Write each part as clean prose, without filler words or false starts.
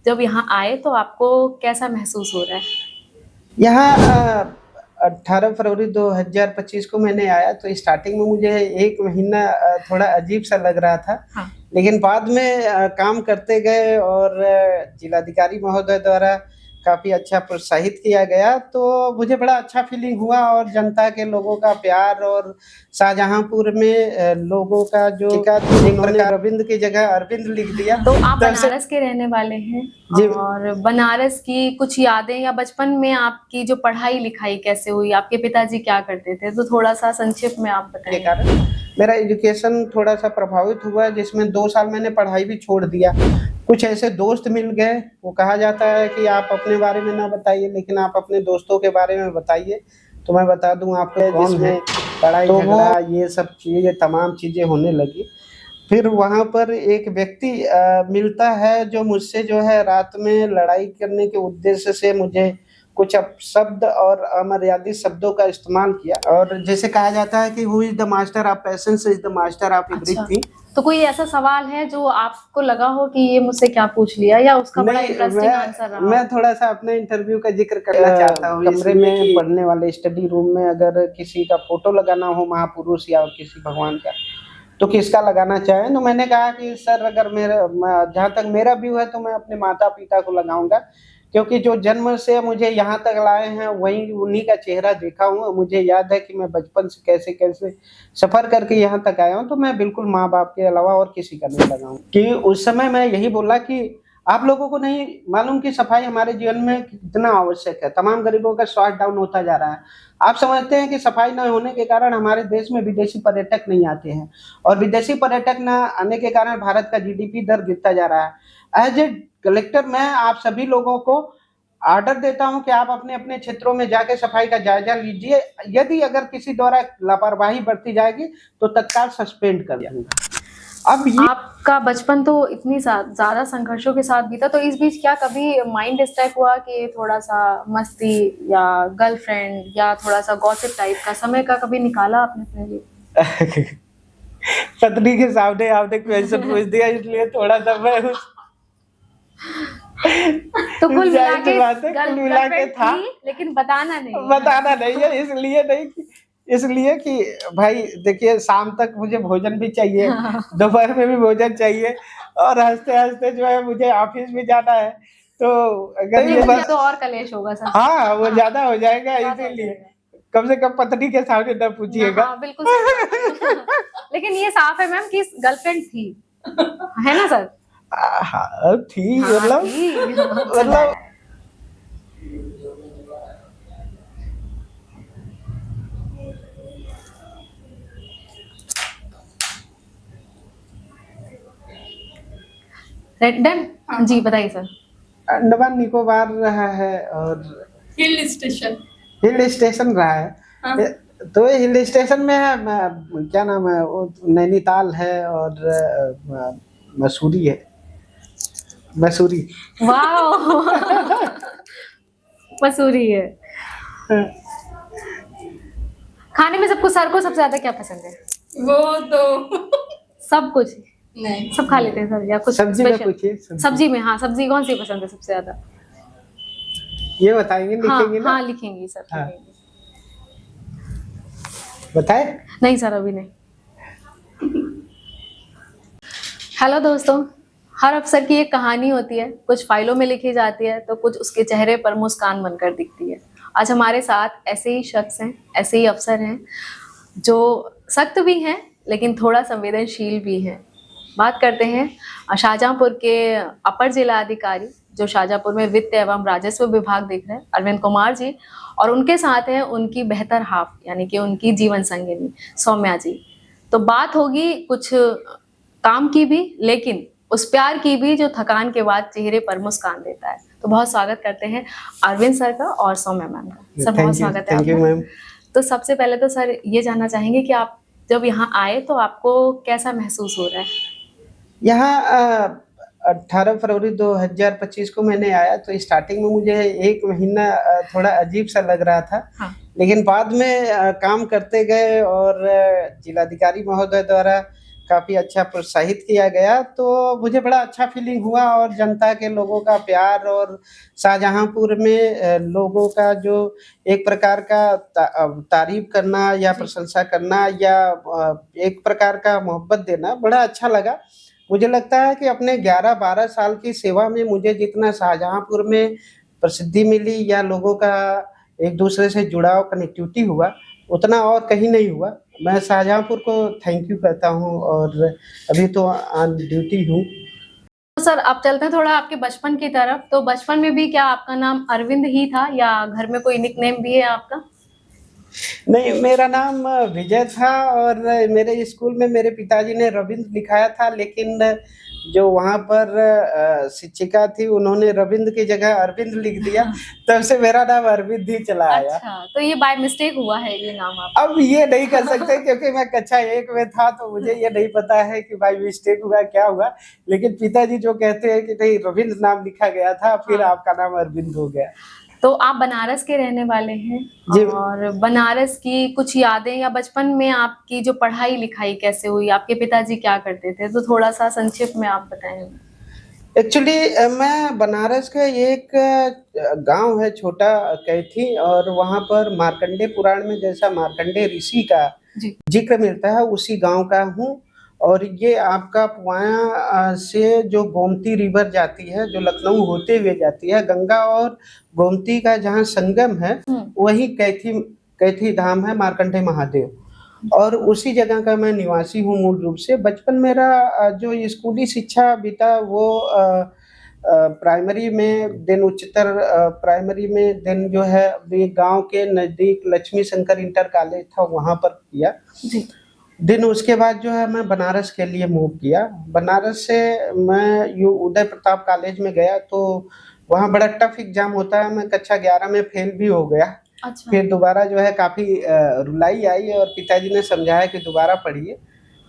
जब यहाँ आए तो आपको कैसा महसूस हो रहा है? यहाँ 18 फरवरी 2025 को मैंने आया तो स्टार्टिंग में मुझे 1 महीना थोड़ा अजीब-सा लग रहा था। हाँ। लेकिन बाद में काम करते गए और जिलाधिकारी महोदय द्वारा काफ़ी अच्छा प्रोत्साहित किया गया, तो मुझे बड़ा अच्छा फीलिंग हुआ और जनता के लोगों का प्यार और शाहजहाँपुर में लोगों का जो उन्होंने रविंद्र की जगह अरविंद लिख दिया। तो आप तब से बनारस के रहने वाले हैं जी। और बनारस की कुछ यादें या बचपन में आपकी जो पढ़ाई-लिखाई कैसे हुई? आपके पिताजी क्या करते थे? तो थोड़ा-सा संक्षिप्त में आप के बताएँ। कारण मेरा एजुकेशन थोड़ा-सा प्रभावित हुआ, जिसमें 2 साल मैंने पढ़ाई भी छोड़ दिया। कुछ ऐसे दोस्त मिल गए, वो कहा जाता है कि आप अपने बारे में ना बताइए, लेकिन आप अपने दोस्तों के बारे में बताइए, तो मैं बता दूँ आपको कौन है। लड़ाई-झगड़ा ये सब चीज़ें तमाम चीज़ें होने लगी। फिर वहाँ पर एक व्यक्ति मिलता है जो मुझसे जो है रात में लड़ाई करने के उद्देश्य से मुझे कुछ अपशब्द और अमर्यादित शब्दों का इस्तेमाल किया, और जैसे कहा जाता है कि who is the master of patience is the master of everything. तो कोई ऐसा सवाल है जो आपको लगा हो कि ये मुझसे क्या पूछ लिया या उसका बड़ा इंटरेस्टिंग आंसर रहा हो? मैं थोड़ा-सा अपने इंटरव्यू का ज़िक्र करना चाहता हूँ। कमरे में पढ़ने वाले स्टडी रूम में अगर किसी का फ़ोटो लगाना हो महापुरुष या किसी भगवान का, तो किसका लगाना चाहें? तो मैंने कहा कि सर अगर जहाँ तक मेरा व्यू है तो मैं अपने माता-पिता को लगाऊँगा, क्योंकि जो जन्म से मुझे यहाँ तक लाए हैं वहीं उन्हीं का चेहरा देखा हूँ। मुझे याद है कि मैं बचपन से कैसे-कैसे सफ़र करके यहाँ तक आया हूँ, तो मैं बिल्कुल माँ-बाप के अलावा और किसी का नहीं लगाऊँ। कि उस समय मैं यही बोला कि आप लोगों को नहीं मालूम कि सफाई हमारे जीवन में कितना आवश्यक है। तमाम गरीबों का स्वास्थ्य डाउन होता जा रहा है। आप समझते हैं कि सफाई न होने के कारण हमारे देश में विदेशी पर्यटक नहीं आते हैं, और विदेशी पर्यटक न आने के कारण भारत का जीडीपी दर गिरता जा रहा है। एज़ ए कलेक्टर मैं आप सभी लोगों को ऑर्डर देता हूँ कि आप अपने-अपने क्षेत्रों में जाके सफाई का जायज़ा लीजिए। यदि अगर किसी द्वारा लापरवाही बरती जाएगी तो तत्काल सस्पेंड कर दूँगा। अब ये आपका बचपन तो इतनी ज़्यादा संघर्षों के साथ बीता, तो इस बीच क्या कभी माइंड डिस्टर्ब हुआ कि थोड़ा-सा मस्ती या गर्लफ्रेंड या थोड़ा-सा गॉसिप टाइप का समय का कभी निकाला आपने अपने लिए? पत्नी के सामने आपने क्वेश्चन पूछ दिया, इसलिए थोड़ा-सा मैं तो कुल मिला के गर्लफ्रेंड था, लेकिन बताना नहीं है, इसलिए कि भाई देखिए शाम तक मुझे भोजन भी चाहिए, दोपहर में भी भोजन चाहिए, और हँसते-हँसते जो है मुझे ऑफिस भी जाना है। तो अगर ये बस तो और कलेश होगा सर। हाँ, वो ज़्यादा हो जाएगा, इसीलिए कम से कम पत्नी के सामने न पूछिएगा। हाँ, बिल्कुल लेकिन ये साफ है मैम कि गर्लफ्रेंड थी, है ना सर? हाँ, थी हाँ, मतलब डन? जी बताइए सर। अंडमान निकोबार रहा है और हिल स्टेशन रहा है। हाँ। तो हिल स्टेशन में है क्या नाम है वो, नैनीताल है और मसूरी है। वाओ मसूरी है। खाने में सर को सबसे ज्यादा क्या पसंद है? वो तो सब कुछ नहीं, सब खा लेते हैं सर, या कुछ सब्जी में पूछिए। सब्जी में, हाँ सब्जी कौन सी पसंद है सबसे ज्यादा? ये बताएंगे, लिखेंगे ना? हाँ लिखेंगी सर। हाँ। बताए? नहीं सर अभी नहीं। हेलो दोस्तों, हर अफसर की एक कहानी होती है, कुछ फाइलों में लिखी जाती है तो कुछ उसके चेहरे पर मुस्कान बनकर दिखती है। आज हमारे साथ ऐसे ही शख्स हैं, ऐसे ही अफसर हैं जो सख्त भी हैं लेकिन थोड़ा संवेदनशील भी हैं। बात करते हैं शाहजहाँपुर के अपर जिला अधिकारी जो शाहजहाँपुर में वित्त एवं राजस्व विभाग देख रहे हैं, अरविंद कुमार जी, और उनके साथ हैं उनकी बेहतर हाफ यानी कि उनकी जीवन संगिनी सौम्या जी। तो बात होगी कुछ काम की भी, लेकिन उस प्यार की भी जो थकान के बाद चेहरे पर मुस्कान देता है। तो बहुत स्वागत करते हैं अरविंद सर का और सौम्या मैम का। सर बहुत स्वागत है आपका। तो सबसे पहले तो सर ये जानना चाहेंगे कि आप जब यहाँ आए तो आपको कैसा महसूस हो रहा है? यहाँ 18 फरवरी 2025 को मैंने आया तो स्टार्टिंग में मुझे 1 महीना थोड़ा अजीब-सा लग रहा था। हाँ। लेकिन बाद में काम करते गए और जिलाधिकारी महोदय द्वारा काफ़ी अच्छा प्रोत्साहित किया गया, तो मुझे बड़ा अच्छा फीलिंग हुआ। और जनता के लोगों का प्यार और शाहजहाँपुर में लोगों का जो एक प्रकार का तारीफ करना या प्रशंसा करना या एक प्रकार का मोहब्बत देना बड़ा अच्छा लगा। मुझे लगता है कि अपने 11-12 साल की सेवा में मुझे जितना शाहजहाँपुर में प्रसिद्धि मिली या लोगों का एक दूसरे से जुड़ाव, कनेक्टिविटी हुआ, उतना और कहीं नहीं हुआ। मैं शाहजहाँपुर को थैंक यू कहता हूँ और अभी तो ऑन ड्यूटी हूँ। तो सर आप चलते हैं थोड़ा आपके बचपन की तरफ। तो बचपन में भी क्या आपका नाम अरविंद ही था या घर में कोई निकनेम भी है आपका? नहीं, मेरा नाम विजय था और मेरे स्कूल में मेरे पिताजी ने रविंद्र लिखाया था, लेकिन जो वहाँ पर शिक्षिका थी उन्होंने रविंद्र की जगह अरविंद लिख दिया, तब से मेरा नाम अरविंद ही चला आया। अच्छा, तो ये बाय मिस्टेक हुआ है ये नाम आपका? अब ये नहीं कर सकते क्योंकि मैं कक्षा 1 में था, तो मुझे ये नहीं पता है कि बाय मिस्टेक हुआ क्या हुआ, लेकिन पिताजी जो कहते हैं कि नहीं रविंद्र नाम लिखा गया था, फिर आपका नाम अरविंद हो गया। तो आप बनारस के रहने वाले हैं जी। और बनारस की कुछ यादें या बचपन में आपकी जो पढ़ाई लिखाई कैसे हुई, आपके पिताजी क्या करते थे, तो थोड़ा सा संक्षिप्त में आप बताएं। एक्चुअली मैं बनारस का एक गांव है छोटा कैथी, और वहां पर मार्कंडे पुराण में जैसा मार्कंडे ऋषि का जी। जिक्र मिलता है, उसी गांव का हूँ। और ये आपका पुआया से जो गोमती रिवर जाती है, जो लखनऊ होते हुए जाती है, गंगा और गोमती का जहाँ संगम है वही कैथी धाम है, मार्कंडे महादेव, और उसी जगह का मैं निवासी हूँ मूल रूप से। बचपन मेरा जो स्कूली शिक्षा बीता वो प्राइमरी में, देन उच्चतर प्राइमरी में, देन जो है अभी गांव के नज़दीक लक्ष्मी शंकर इंटर कॉलेज था वहाँ पर किया। जी। दिन उसके बाद जो है मैं बनारस के लिए मूव किया। बनारस से मैं उदय प्रताप कॉलेज में गया, तो वहाँ बड़ा टफ एग्जाम होता है, मैं कक्षा 11 में फेल भी हो गया। अच्छा। फिर दोबारा जो है काफ़ी रुलाई आई और पिताजी ने समझाया कि दोबारा पढ़िए,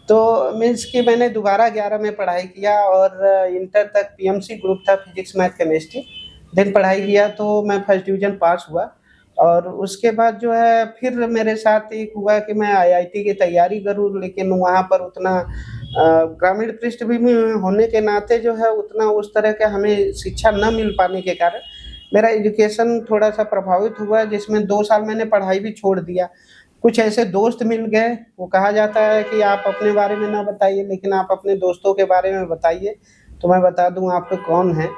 तो मीन्स कि मैंने दोबारा 11 में पढ़ाई किया और इंटर तक पीएमसी ग्रुप था, फिजिक्स मैथ केमिस्ट्री, देन पढ़ाई किया तो मैं फर्स्ट डिवीज़न पास हुआ। और उसके बाद जो है फिर मेरे साथ एक हुआ कि मैं आईआईटी की तैयारी करूं, लेकिन वहाँ पर उतना ग्रामीण पृष्ठभूमि होने के नाते जो है उतना उस तरह का हमें शिक्षा न मिल पाने के कारण मेरा एजुकेशन थोड़ा सा प्रभावित हुआ, जिसमें 2 साल मैंने पढ़ाई भी छोड़ दिया। कुछ ऐसे दोस्त मिल गए, वो कहा जाता है कि आप अपने बारे में ना बताइए लेकिन आप अपने दोस्तों के बारे में बताइए, तो मैं बता दूं आपको कौन है।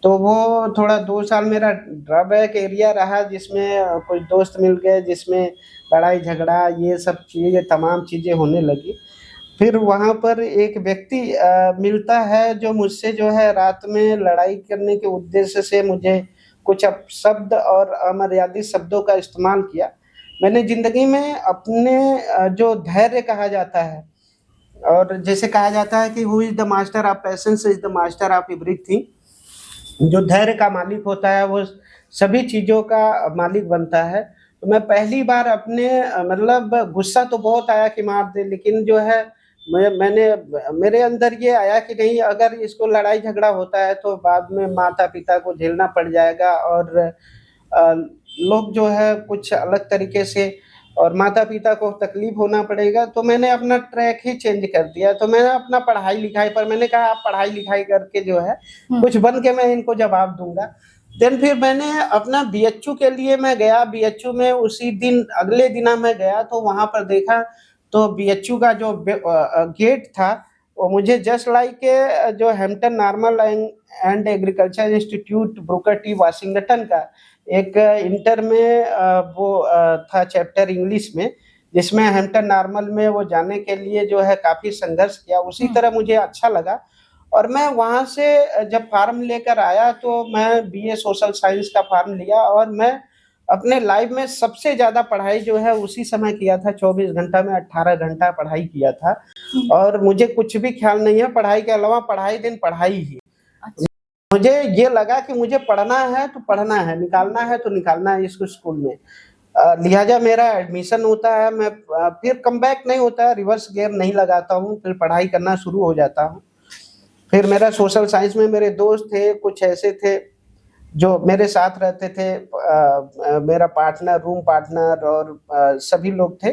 तो वो थोड़ा 2 साल मेरा ड्रॉबैक एरिया रहा, जिसमें कुछ दोस्त मिल गए, जिसमें लड़ाई झगड़ा ये सब चीज़ें तमाम चीज़ें होने लगी। फिर वहाँ पर एक व्यक्ति मिलता है जो मुझसे जो है रात में लड़ाई करने के उद्देश्य से मुझे कुछ अपशब्द और अमर्यादित शब्दों का इस्तेमाल किया। मैंने ज़िंदगी में अपने जो धैर्य कहा जाता है, और जैसे कहा जाता है कि who is the master of patience is the master of everything, जो धैर्य का मालिक होता है वो सभी चीज़ों का मालिक बनता है। तो मैं पहली बार अपने मतलब गुस्सा तो बहुत आया कि मार दे, लेकिन जो है मैंने मेरे अंदर ये आया कि नहीं, अगर इसको लड़ाई झगड़ा होता है तो बाद में माता पिता को झेलना पड़ जाएगा और लोग जो है कुछ अलग तरीके से, और माता पिता को तकलीफ होना पड़ेगा। तो मैंने अपना ट्रैक ही चेंज कर दिया। तो मैंने अपना पढ़ाई लिखाई पर मैंने कहा आप पढ़ाई लिखाई करके जो है कुछ बन के मैं इनको जवाब दूंगा। देन फिर मैंने अपना बीएचयू के लिए मैं गया। बीएचयू में उसी दिन अगले दिन मैं गया तो वहाँ पर देखा तो बीएचयू का जो गेट था वो मुझे जस्ट लाइक जो Hampton normal and agriculture institute Brooker T Washington का एक इंटर में वो था चैप्टर इंग्लिश में, जिसमें हैम्पटन नॉर्मल में वो जाने के लिए जो है काफ़ी संघर्ष किया। उसी तरह मुझे अच्छा लगा और मैं वहाँ से जब फार्म लेकर आया तो मैं बीए सोशल साइंस का फार्म लिया और मैं अपने लाइफ में सबसे ज़्यादा पढ़ाई जो है उसी समय किया था। 24 घंटा में 18 घंटा पढ़ाई किया था और मुझे कुछ भी ख्याल नहीं है पढ़ाई के अलावा, पढ़ाई दिन पढ़ाई ही। मुझे ये लगा कि मुझे पढ़ना है तो पढ़ना है, निकालना है तो निकालना है इसको स्कूल में। लिहाजा मेरा एडमिशन होता है, मैं फिर कम बैक नहीं होता है, रिवर्स गियर नहीं लगाता हूँ, फिर पढ़ाई करना शुरू हो जाता हूँ। फिर मेरा सोशल साइंस में मेरे दोस्त थे, कुछ ऐसे थे जो मेरे साथ रहते थे, मेरा पार्टनर, रूम पार्टनर और सभी लोग थे।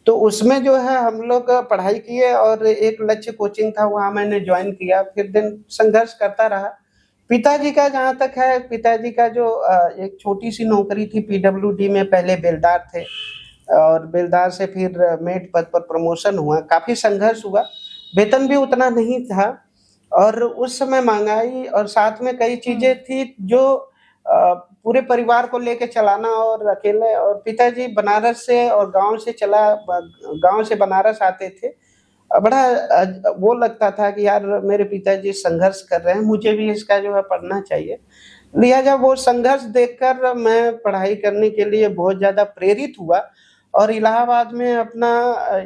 तो उसमें जो है हम लोग पढ़ाई किए और एक लक्ष्य कोचिंग था, वहाँ मैंने ज्वाइन किया। फिर दिन संघर्ष करता रहा। पिताजी का जहाँ तक है, पिताजी का जो एक छोटी सी नौकरी थी पीडब्ल्यूडी में, पहले बेलदार थे और बेलदार से फिर मेट पद पर प्रमोशन हुआ। काफ़ी संघर्ष हुआ, वेतन भी उतना नहीं था और उस समय महंगाई और साथ में कई चीज़ें थी जो पूरे परिवार को लेके चलाना और अकेले। और पिताजी बनारस से और गांव से बनारस आते थे। बड़ा वो लगता था कि यार मेरे पिताजी संघर्ष कर रहे हैं, मुझे भी इसका जो है पढ़ना चाहिए। लिहाजा वो संघर्ष देखकर मैं पढ़ाई करने के लिए बहुत ज़्यादा प्रेरित हुआ और इलाहाबाद में अपना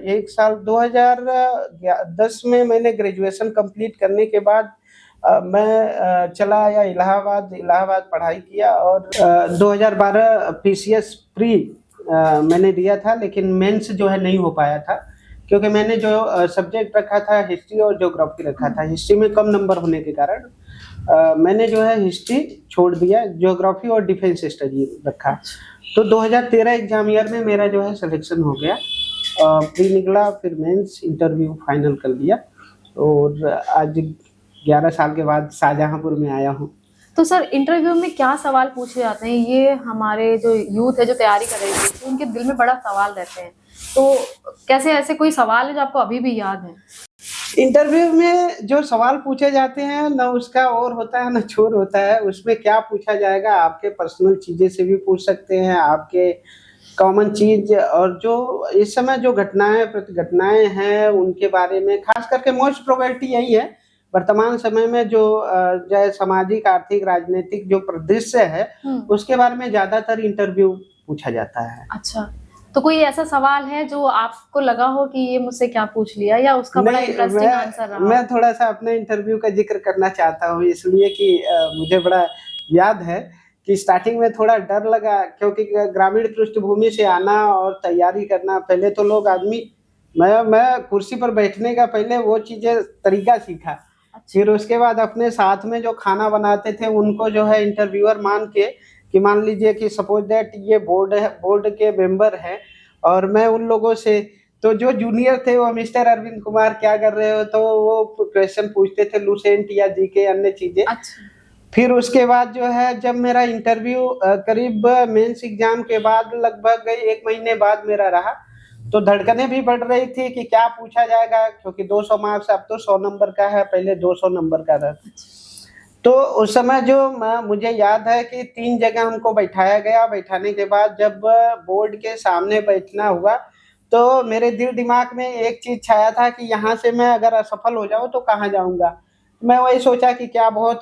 एक साल 2010 में मैंने ग्रेजुएशन कंप्लीट करने के बाद मैं चला आया इलाहाबाद पढ़ाई किया और 2012 पीसीएस प्री मैंने दिया था, लेकिन मेंस जो है नहीं हो पाया था क्योंकि मैंने जो सब्जेक्ट रखा था हिस्ट्री और ज्योग्राफी रखा था। हिस्ट्री में कम नंबर होने के कारण मैंने जो है हिस्ट्री छोड़ दिया, ज्योग्राफी और डिफेंस स्टडी रखा। तो 2013 एग्जाम ईयर में मेरा जो है सिलेक्शन हो गया, प्री निकला, फिर मेंस इंटरव्यू फाइनल कर लिया और आज 11 साल के बाद शाहजहांपुर में आया हूँ। तो सर इंटरव्यू में क्या सवाल पूछे जाते हैं? ये हमारे जो यूथ है जो तैयारी कर रही थी उनके दिल में बड़ा सवाल रहते हैं, तो कैसे ऐसे कोई सवाल है जो आपको अभी भी याद है? इंटरव्यू में जो सवाल पूछे जाते हैं ना उसका और होता है ना छोर होता है। उसमें क्या पूछा जाएगा, आपके पर्सनल चीज़ें से भी पूछ सकते हैं, आपके कॉमन चीज और जो इस समय जो घटनाएं हैं उनके बारे में। खास करके मोस्ट प्रोबेबिलिटी यही है वर्तमान समय में जो सामाजिक आर्थिक राजनीतिक जो परिदृश्य है उसके बारे में ज्यादातर इंटरव्यू पूछा जाता है। अच्छा, तो कोई ऐसा सवाल है जो आपको लगा हो कि ये मुझसे क्या पूछ लिया या उसका बड़ा इंटरेस्टिंग आंसर रहा? मैं थोड़ा सा अपने इंटरव्यू का जिक्र करना चाहता हूँ, इसलिए कि मुझे बड़ा याद है कि स्टार्टिंग में थोड़ा डर लगा क्योंकि ग्रामीण पृष्ठभूमि से आना और तैयारी करना। पहले तो लोग आदमी मैं कुर्सी पर बैठने का पहले वो चीजें तरीका सीखा। फिर उसके बाद अपने साथ में जो खाना बनाते थे उनको जो है इंटरव्यूअर मान के कि मान लीजिए कि सपोज दैट ये बोर्ड के मेंबर हैं और मैं उन लोगों से, तो जो जूनियर थे वो मिस्टर अरविंद कुमार क्या कर रहे हो, तो वो क्वेश्चन पूछते थे लूसेंट या जीके अन्य चीजें। अच्छा। फिर उसके बाद जो है जब मेरा इंटरव्यू करीब मेंस एग्जाम के बाद लगभग 1 महीने बाद मेरा रहा तो धड़कनें भी बढ़ रही थी कि क्या पूछा जाएगा, क्योंकि 200 मार्क्स अब तो 100 नंबर का है, पहले 200 नंबर का था। तो उस समय जो मुझे याद है कि 3 जगह हमको बैठाया गया। बैठाने के बाद जब बोर्ड के सामने बैठना हुआ तो मेरे दिल दिमाग में एक चीज छाया था कि यहाँ से मैं अगर असफल हो जाऊँ तो कहाँ जाऊँगा। मैं वही सोचा कि क्या हो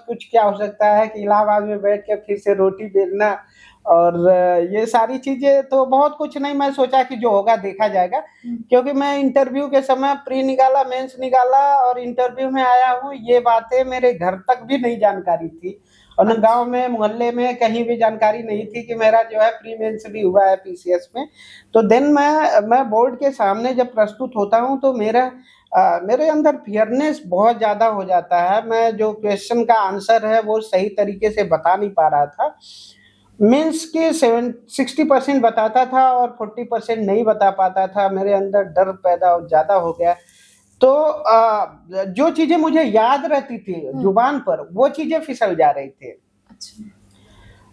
सकता है कि इलाहाबाद में बैठ के फिर से रोटी बेलना और ये सारी चीजें, तो बहुत कुछ नहीं। मैं सोचा कि जो होगा देखा जाएगा, क्योंकि मैं इंटरव्यू के समय प्री निकाला, मेंस निकाला और इंटरव्यू में आया हूँ, ये बातें मेरे घर तक भी नहीं जानकारी थी और न गांव में मोहल्ले में कहीं भी जानकारी नहीं थी कि मेरा जो है प्री मेंस भी हुआ है पीसीएस में। तो देन मैं बोर्ड के सामने जब प्रस्तुत होता हूँ तो मेरे अंदर फियरनेस बहुत ज्यादा हो जाता है। मैं जो क्वेश्चन का आंसर है वो सही तरीके से बता नहीं पा रहा था। मीन्स के 60% बताता था और 40% नहीं बता पाता था। मेरे अंदर डर पैदा ज्यादा हो गया। तो जो चीजें मुझे याद रहती थी जुबान पर वो चीजें फिसल जा रही थी। अच्छा।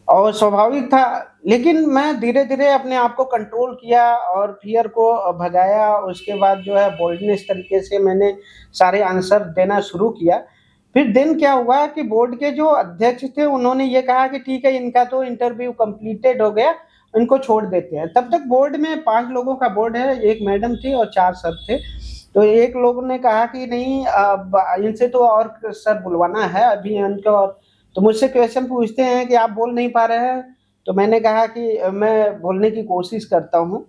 और स्वाभाविक था, लेकिन मैं धीरे धीरे अपने आप को कंट्रोल किया और फियर को भगाया। उसके बाद जो है बोल्डनेस तरीके से मैंने सारे आंसर देना शुरू किया। फिर दिन क्या हुआ कि बोर्ड के जो अध्यक्ष थे उन्होंने ये कहा कि ठीक है, इनका तो इंटरव्यू कंप्लीटेड हो गया, इनको छोड़ देते हैं। तब तक बोर्ड में 5 लोगों का बोर्ड है, 1 मैडम थी और 4 सर थे। तो एक लोग ने कहा कि नहीं, इनसे तो और सर बुलवाना है अभी इनको। तो मुझसे क्वेश्चन पूछते हैं कि आप बोल नहीं पा रहे हैं, तो मैंने कहा कि मैं बोलने की कोशिश करता हूँ।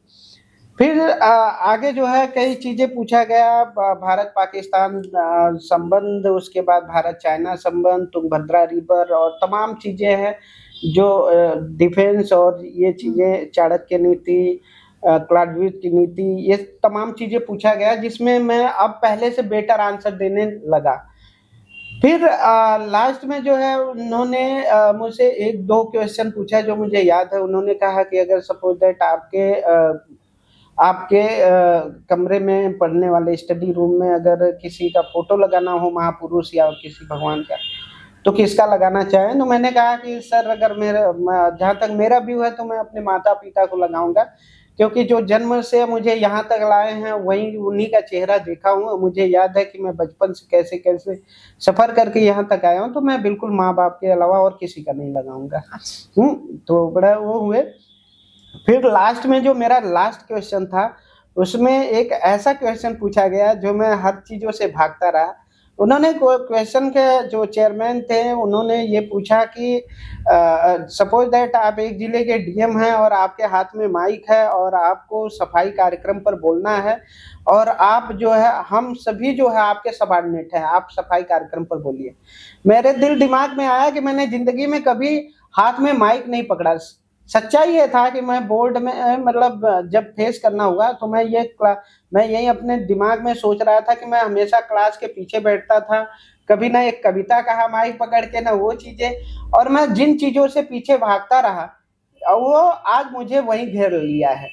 फिर आगे जो है कई चीज़ें पूछा गया, भारत पाकिस्तान संबंध, उसके बाद भारत चाइना संबंध, तुंगभद्रा रिवर और तमाम चीज़ें हैं जो डिफेंस और ये चीज़ें, चाणक्य नीति, क्लाडविज की नीति, ये तमाम चीज़ें पूछा गया जिसमें मैं अब पहले से बेटर आंसर देने लगा। फिर लास्ट में जो है उन्होंने मुझसे 1-2 क्वेश्चन पूछा जो मुझे याद है। उन्होंने कहा कि अगर सपोज दैट आपके आपके कमरे में पढ़ने वाले स्टडी रूम में अगर किसी का फोटो लगाना हो महापुरुष या किसी भगवान का, तो किसका लगाना चाहें? तो मैंने कहा कि सर अगर जहाँ तक मेरा व्यू है तो मैं अपने माता पिता को लगाऊंगा, क्योंकि जो जन्म से मुझे यहाँ तक लाए हैं वही उन्हीं का चेहरा देखा हूँ। मुझे याद है कि मैं बचपन से कैसे कैसे सफर करके यहाँ तक आया हूँ, तो मैं बिल्कुल माँ बाप के अलावा और किसी का नहीं लगाऊंगा। तो बड़ा वो हुए। फिर लास्ट में जो मेरा लास्ट क्वेश्चन था, उसमें एक ऐसा क्वेश्चन पूछा गया जो मैं हर चीज़ों से भागता रहा। उन्होंने क्वेश्चन के जो चेयरमैन थे उन्होंने ये पूछा कि सपोज दैट आप एक जिले के डीएम हैं और आपके हाथ में माइक है और आपको सफाई कार्यक्रम पर बोलना है, और आप जो है हम सभी जो है आपके सबॉर्डिनेट हैं, आप सफाई कार्यक्रम पर बोलिए। मेरे दिल दिमाग में आया कि मैंने जिंदगी में कभी हाथ में माइक नहीं पकड़ा। सच्चाई ये था कि मैं बोर्ड में मतलब जब फेस करना हुआ तो मैं यही अपने दिमाग में सोच रहा था कि मैं हमेशा क्लास के पीछे बैठता था, कभी ना एक कविता कहा माइक पकड़ के, ना वो चीजें, और मैं जिन चीजों से पीछे भागता रहा वो आज मुझे वही घेर लिया है।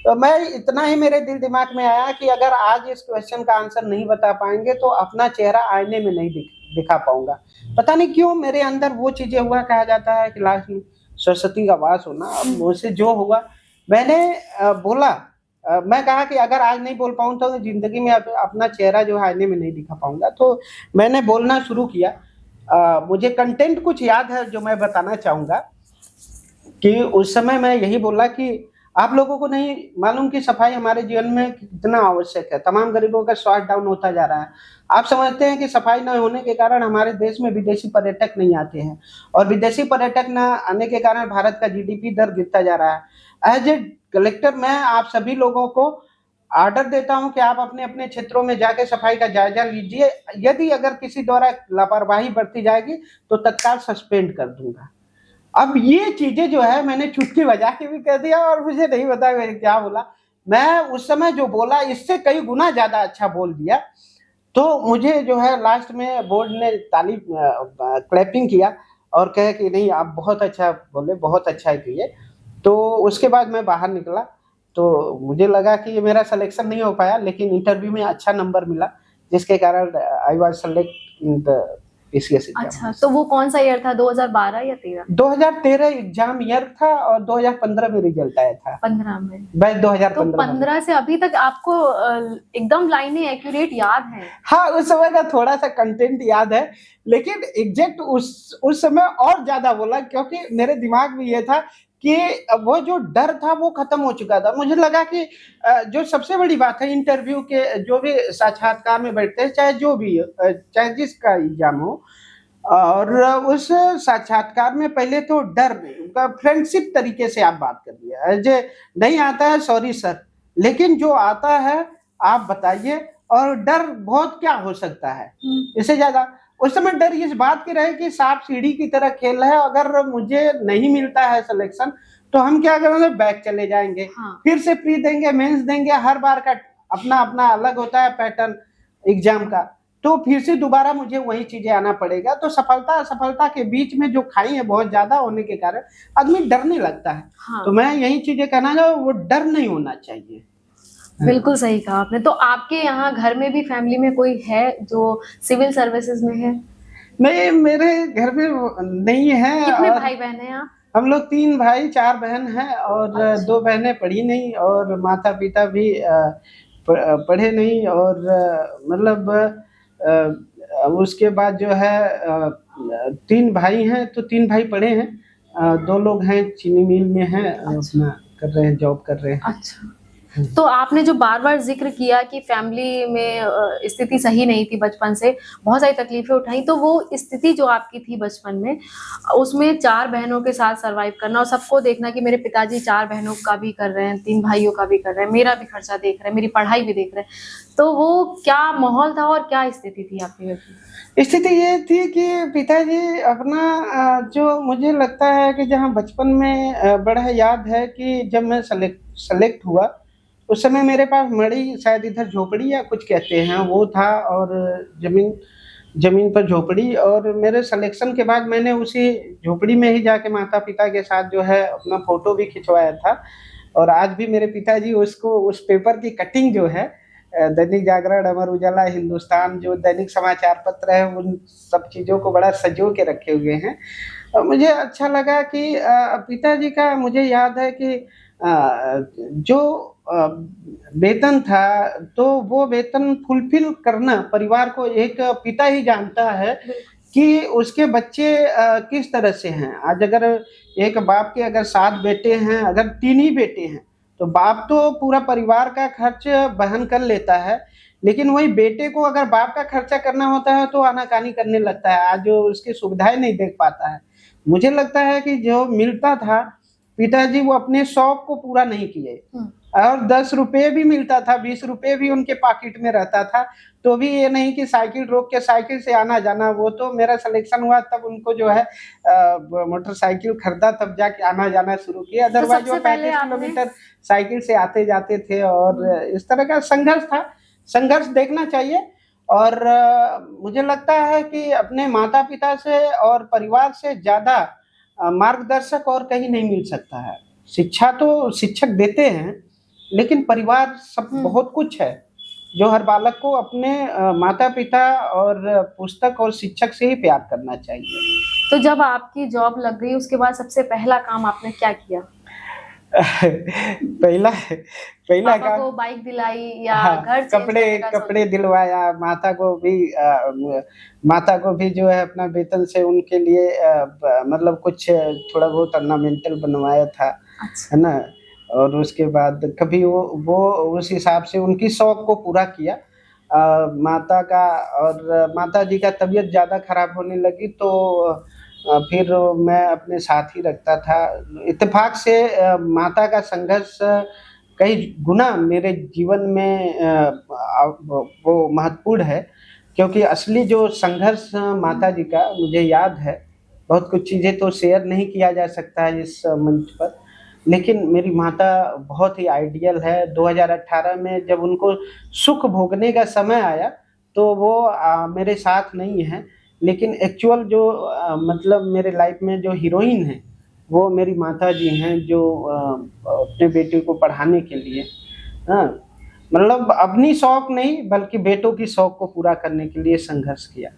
तो मैं इतना ही मेरे दिल दिमाग में आया कि अगर आज इस क्वेश्चन का आंसर नहीं बता पाएंगे तो अपना चेहरा आईने में नहीं दिखा पाऊंगा। पता नहीं क्यों मेरे अंदर वो चीजें हुआ। कहा जाता है कि लास्ट में सरस्वती का वास होना, अब मुझसे जो हुआ मैंने बोला। मैं कहा कि अगर आज नहीं बोल पाऊँ तो जिंदगी में अपना चेहरा जो है आईने में नहीं दिखा पाऊंगा। तो मैंने बोलना शुरू किया। मुझे कंटेंट कुछ याद है जो मैं बताना चाहूँगा कि उस समय मैं यही बोला कि आप लोगों को नहीं मालूम कि सफाई हमारे जीवन में कितना आवश्यक है। तमाम गरीबों का स्वास्थ्य डाउन होता जा रहा है। आप समझते हैं कि सफाई न होने के कारण हमारे देश में विदेशी पर्यटक नहीं आते हैं, और विदेशी पर्यटक न आने के कारण भारत का जीडीपी दर गिरता जा रहा है। एज ए कलेक्टर मैं आप सभी लोगों को ऑर्डर देता हूं कि आप अपने अपने क्षेत्रों में जाके सफाई का जायजा लीजिए। यदि अगर किसी द्वारा लापरवाही बरती जाएगी तो तत्काल सस्पेंड कर दूंगा। अब ये चीजें जो है मैंने चुटकी बजा के भी कह दिया, और मुझे नहीं पता मैंने क्या बोला। मैं उस समय जो बोला इससे कई गुना ज्यादा अच्छा बोल दिया। तो मुझे जो है लास्ट में बोर्ड ने ताली क्लैपिंग किया और कहे कि नहीं आप बहुत अच्छा बोले, बहुत अच्छा किए। तो उसके बाद मैं बाहर निकला तो मुझे लगा कि ये मेरा सिलेक्शन नहीं हो पाया, लेकिन इंटरव्यू में अच्छा नंबर मिला जिसके कारण I was select in the PCS exam. अच्छा, तो वो कौन सा ईयर था, 2012 या 13? 2013 एग्जाम ईयर था और 2015 में रिजल्ट आया था। 15 में? भाई 2015 तो 15 से अभी तक आपको एकदम लाइनें एक्यूरेट याद हैं? हाँ, उस समय का थोड़ा सा कंटेंट याद है, लेकिन एग्जैक्ट उस समय और ज्यादा बोला, क्योंकि मेरे दिमाग में ये था कि वो जो डर था वो खत्म हो चुका था। मुझे लगा कि जो सबसे बड़ी बात है इंटरव्यू के जो भी साक्षात्कार में बैठते हैं, चाहे जो भी चाहे जिसका एग्जाम हो, और उस साक्षात्कार में पहले तो डर में फ्रेंडशिप तरीके से आप बात कर दिया जो नहीं आता है सॉरी सर, लेकिन जो आता है आप बताइए, और डर बहुत क्या हो सकता है इससे ज्यादा। उस समय डर इस बात की रहे कि सांप सीढ़ी की तरह खेल है, अगर मुझे नहीं मिलता है सिलेक्शन तो हम क्या करेंगे, बैक चले जाएंगे। हाँ। फिर से प्री देंगे, मेंस देंगे, हर बार का अपना अपना अलग होता है पैटर्न एग्जाम का, तो फिर से दोबारा मुझे वही चीजें आना पड़ेगा। तो सफलता असफलता के बीच में जो खाई है बहुत ज्यादा होने के कारण आदमी डरने लगता है। हाँ। तो मैं यही चीजें कहना चाहूँ, वो डर नहीं होना चाहिए। बिल्कुल सही कहा आपने। तो आपके यहाँ घर में भी फैमिली में कोई है जो सिविल सर्विसेज में है? नहीं, मेरे घर में नहीं है। कितने भाई बहन हैं आप? हम लोग 3 भाई 4 बहन हैं, और अच्छा। 2 बहनें पढ़ी नहीं, और माता पिता भी पढ़े नहीं, और मतलब उसके बाद जो है 3 भाई हैं तो 3 भाई पढ़े हैं, 2 लोग हैं चीनी मिल में हैं। अच्छा। अपना कर रहे हैं, जॉब कर रहे हैं। अच्छा, तो आपने जो बार बार जिक्र किया कि फैमिली में स्थिति सही नहीं थी, बचपन से बहुत सारी तकलीफें उठाई, तो वो स्थिति जो आपकी थी बचपन में, उसमें 4 बहनों के साथ सरवाइव करना और सबको देखना कि मेरे पिताजी 4 बहनों का भी कर रहे हैं, 3 भाइयों का भी कर रहे हैं, मेरा भी खर्चा देख रहे हैं, मेरी पढ़ाई भी देख रहे हैं, तो वो क्या माहौल था और क्या स्थिति थी आपके घर की? स्थिति ये थी कि पिताजी अपना जो मुझे लगता है कि जहाँ बचपन में बड़ा याद है कि जब मैं सेलेक्ट हुआ उस समय मेरे पास मड़ी, शायद इधर झोपड़ी या कुछ कहते हैं वो था, और जमीन पर झोपड़ी, और मेरे सिलेक्शन के बाद मैंने उसी झोपड़ी में ही जाके माता पिता के साथ जो है अपना फोटो भी खिंचवाया था। और आज भी मेरे पिताजी उसको, उस पेपर की कटिंग जो है, दैनिक जागरण, अमर उजाला, हिंदुस्तान, जो दैनिक समाचार पत्र है, उन सब चीज़ों को बड़ा सजो के रखे हुए हैं। मुझे अच्छा लगा कि पिताजी का, मुझे याद है कि जो वेतन था, तो वो वेतन फुलफिल करना परिवार को एक पिता ही जानता है कि उसके बच्चे किस तरह से हैं। आज अगर एक बाप के अगर 7 बेटे हैं, अगर 3 ही बेटे हैं, तो बाप तो पूरा परिवार का खर्च वहन कर लेता है, लेकिन वही बेटे को अगर बाप का खर्चा करना होता है तो आनाकानी करने लगता है, आज जो उसकी सुविधाएं नहीं देख पाता है। मुझे लगता है कि जो मिलता था, पिताजी वो अपने शौक को पूरा नहीं किए, और 10 रुपये भी मिलता था, 20 रुपये भी उनके पॉकेट में रहता था, तो भी ये नहीं कि साइकिल रोक के साइकिल से आना जाना। वो तो मेरा सिलेक्शन हुआ तब उनको जो है मोटरसाइकिल खरीदा, तब जाके आना जाना शुरू किया। अदरवाइज वो 35 किलोमीटर साइकिल से आते जाते थे, और इस तरह का संघर्ष था। संघर्ष देखना चाहिए, और मुझे लगता है कि अपने माता पिता से और परिवार से ज्यादा मार्गदर्शक और कहीं नहीं मिल सकता है। शिक्षा तो शिक्षक देते हैं, लेकिन परिवार सब बहुत कुछ है जो हर बालक को अपने माता पिता और पुस्तक और शिक्षक से ही प्यार करना चाहिए। तो जब आपकी जॉब लग गई, उसके बाद सबसे पहला काम आपने क्या किया? पहला पापा को बाइक दिलाई या घर चेंज करने का कपड़े दिलवाया। माता को भी जो है अपना वेतन से उनके लिए मतलब कुछ थोड़ा बहुत ऑर्नामेंटल बनवाया था। अच्छा। है ना। और उसके बाद कभी वो उस हिसाब से उनकी शौक को पूरा किया। माता का, और माता जी का तबीयत ज़्यादा खराब होने लगी, तो फिर मैं अपने साथ ही रखता था। इत्तेफाक से माता का संघर्ष कई गुना मेरे जीवन में वो महत्वपूर्ण है, क्योंकि असली जो संघर्ष माता जी का मुझे याद है। बहुत कुछ चीज़ें तो शेयर नहीं किया जा सकता है इस मंच पर, लेकिन मेरी माता बहुत ही आइडियल है। 2018 में जब उनको सुख भोगने का समय आया, तो वो मेरे साथ नहीं है, लेकिन एक्चुअल जो मतलब मेरे लाइफ में जो हीरोइन है, वो मेरी माता जी हैं, जो अपने बेटे को पढ़ाने के लिए, हाँ, मतलब अपनी शौक नहीं बल्कि बेटों की शौक को पूरा करने के लिए संघर्ष किया।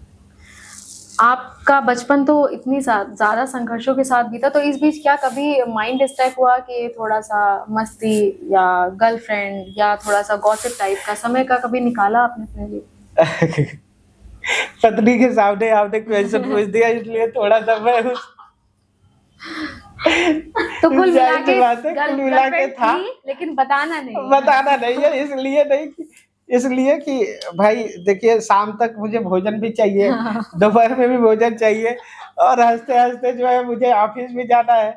आपका बचपन तो इतनी ज्यादा संघर्षों के साथ बीता, तो इस बीच क्या कभी माइंड डिस्ट्रैक्ट हुआ कि थोड़ा सा मस्ती या गर्लफ्रेंड या थोड़ा सा गॉसिप टाइप का समय का कभी निकाला आपने अपने लिए? पत्नी के सामने आपने क्वेश्चन पूछ दिया, इसलिए थोड़ा सा मैं तो कुल मिला के था, लेकिन बताना नहीं है, इसलिए कि भाई देखिए, शाम तक मुझे भोजन भी चाहिए, दोपहर में भी भोजन चाहिए, और हंसते हंसते जो है मुझे ऑफिस भी जाना है।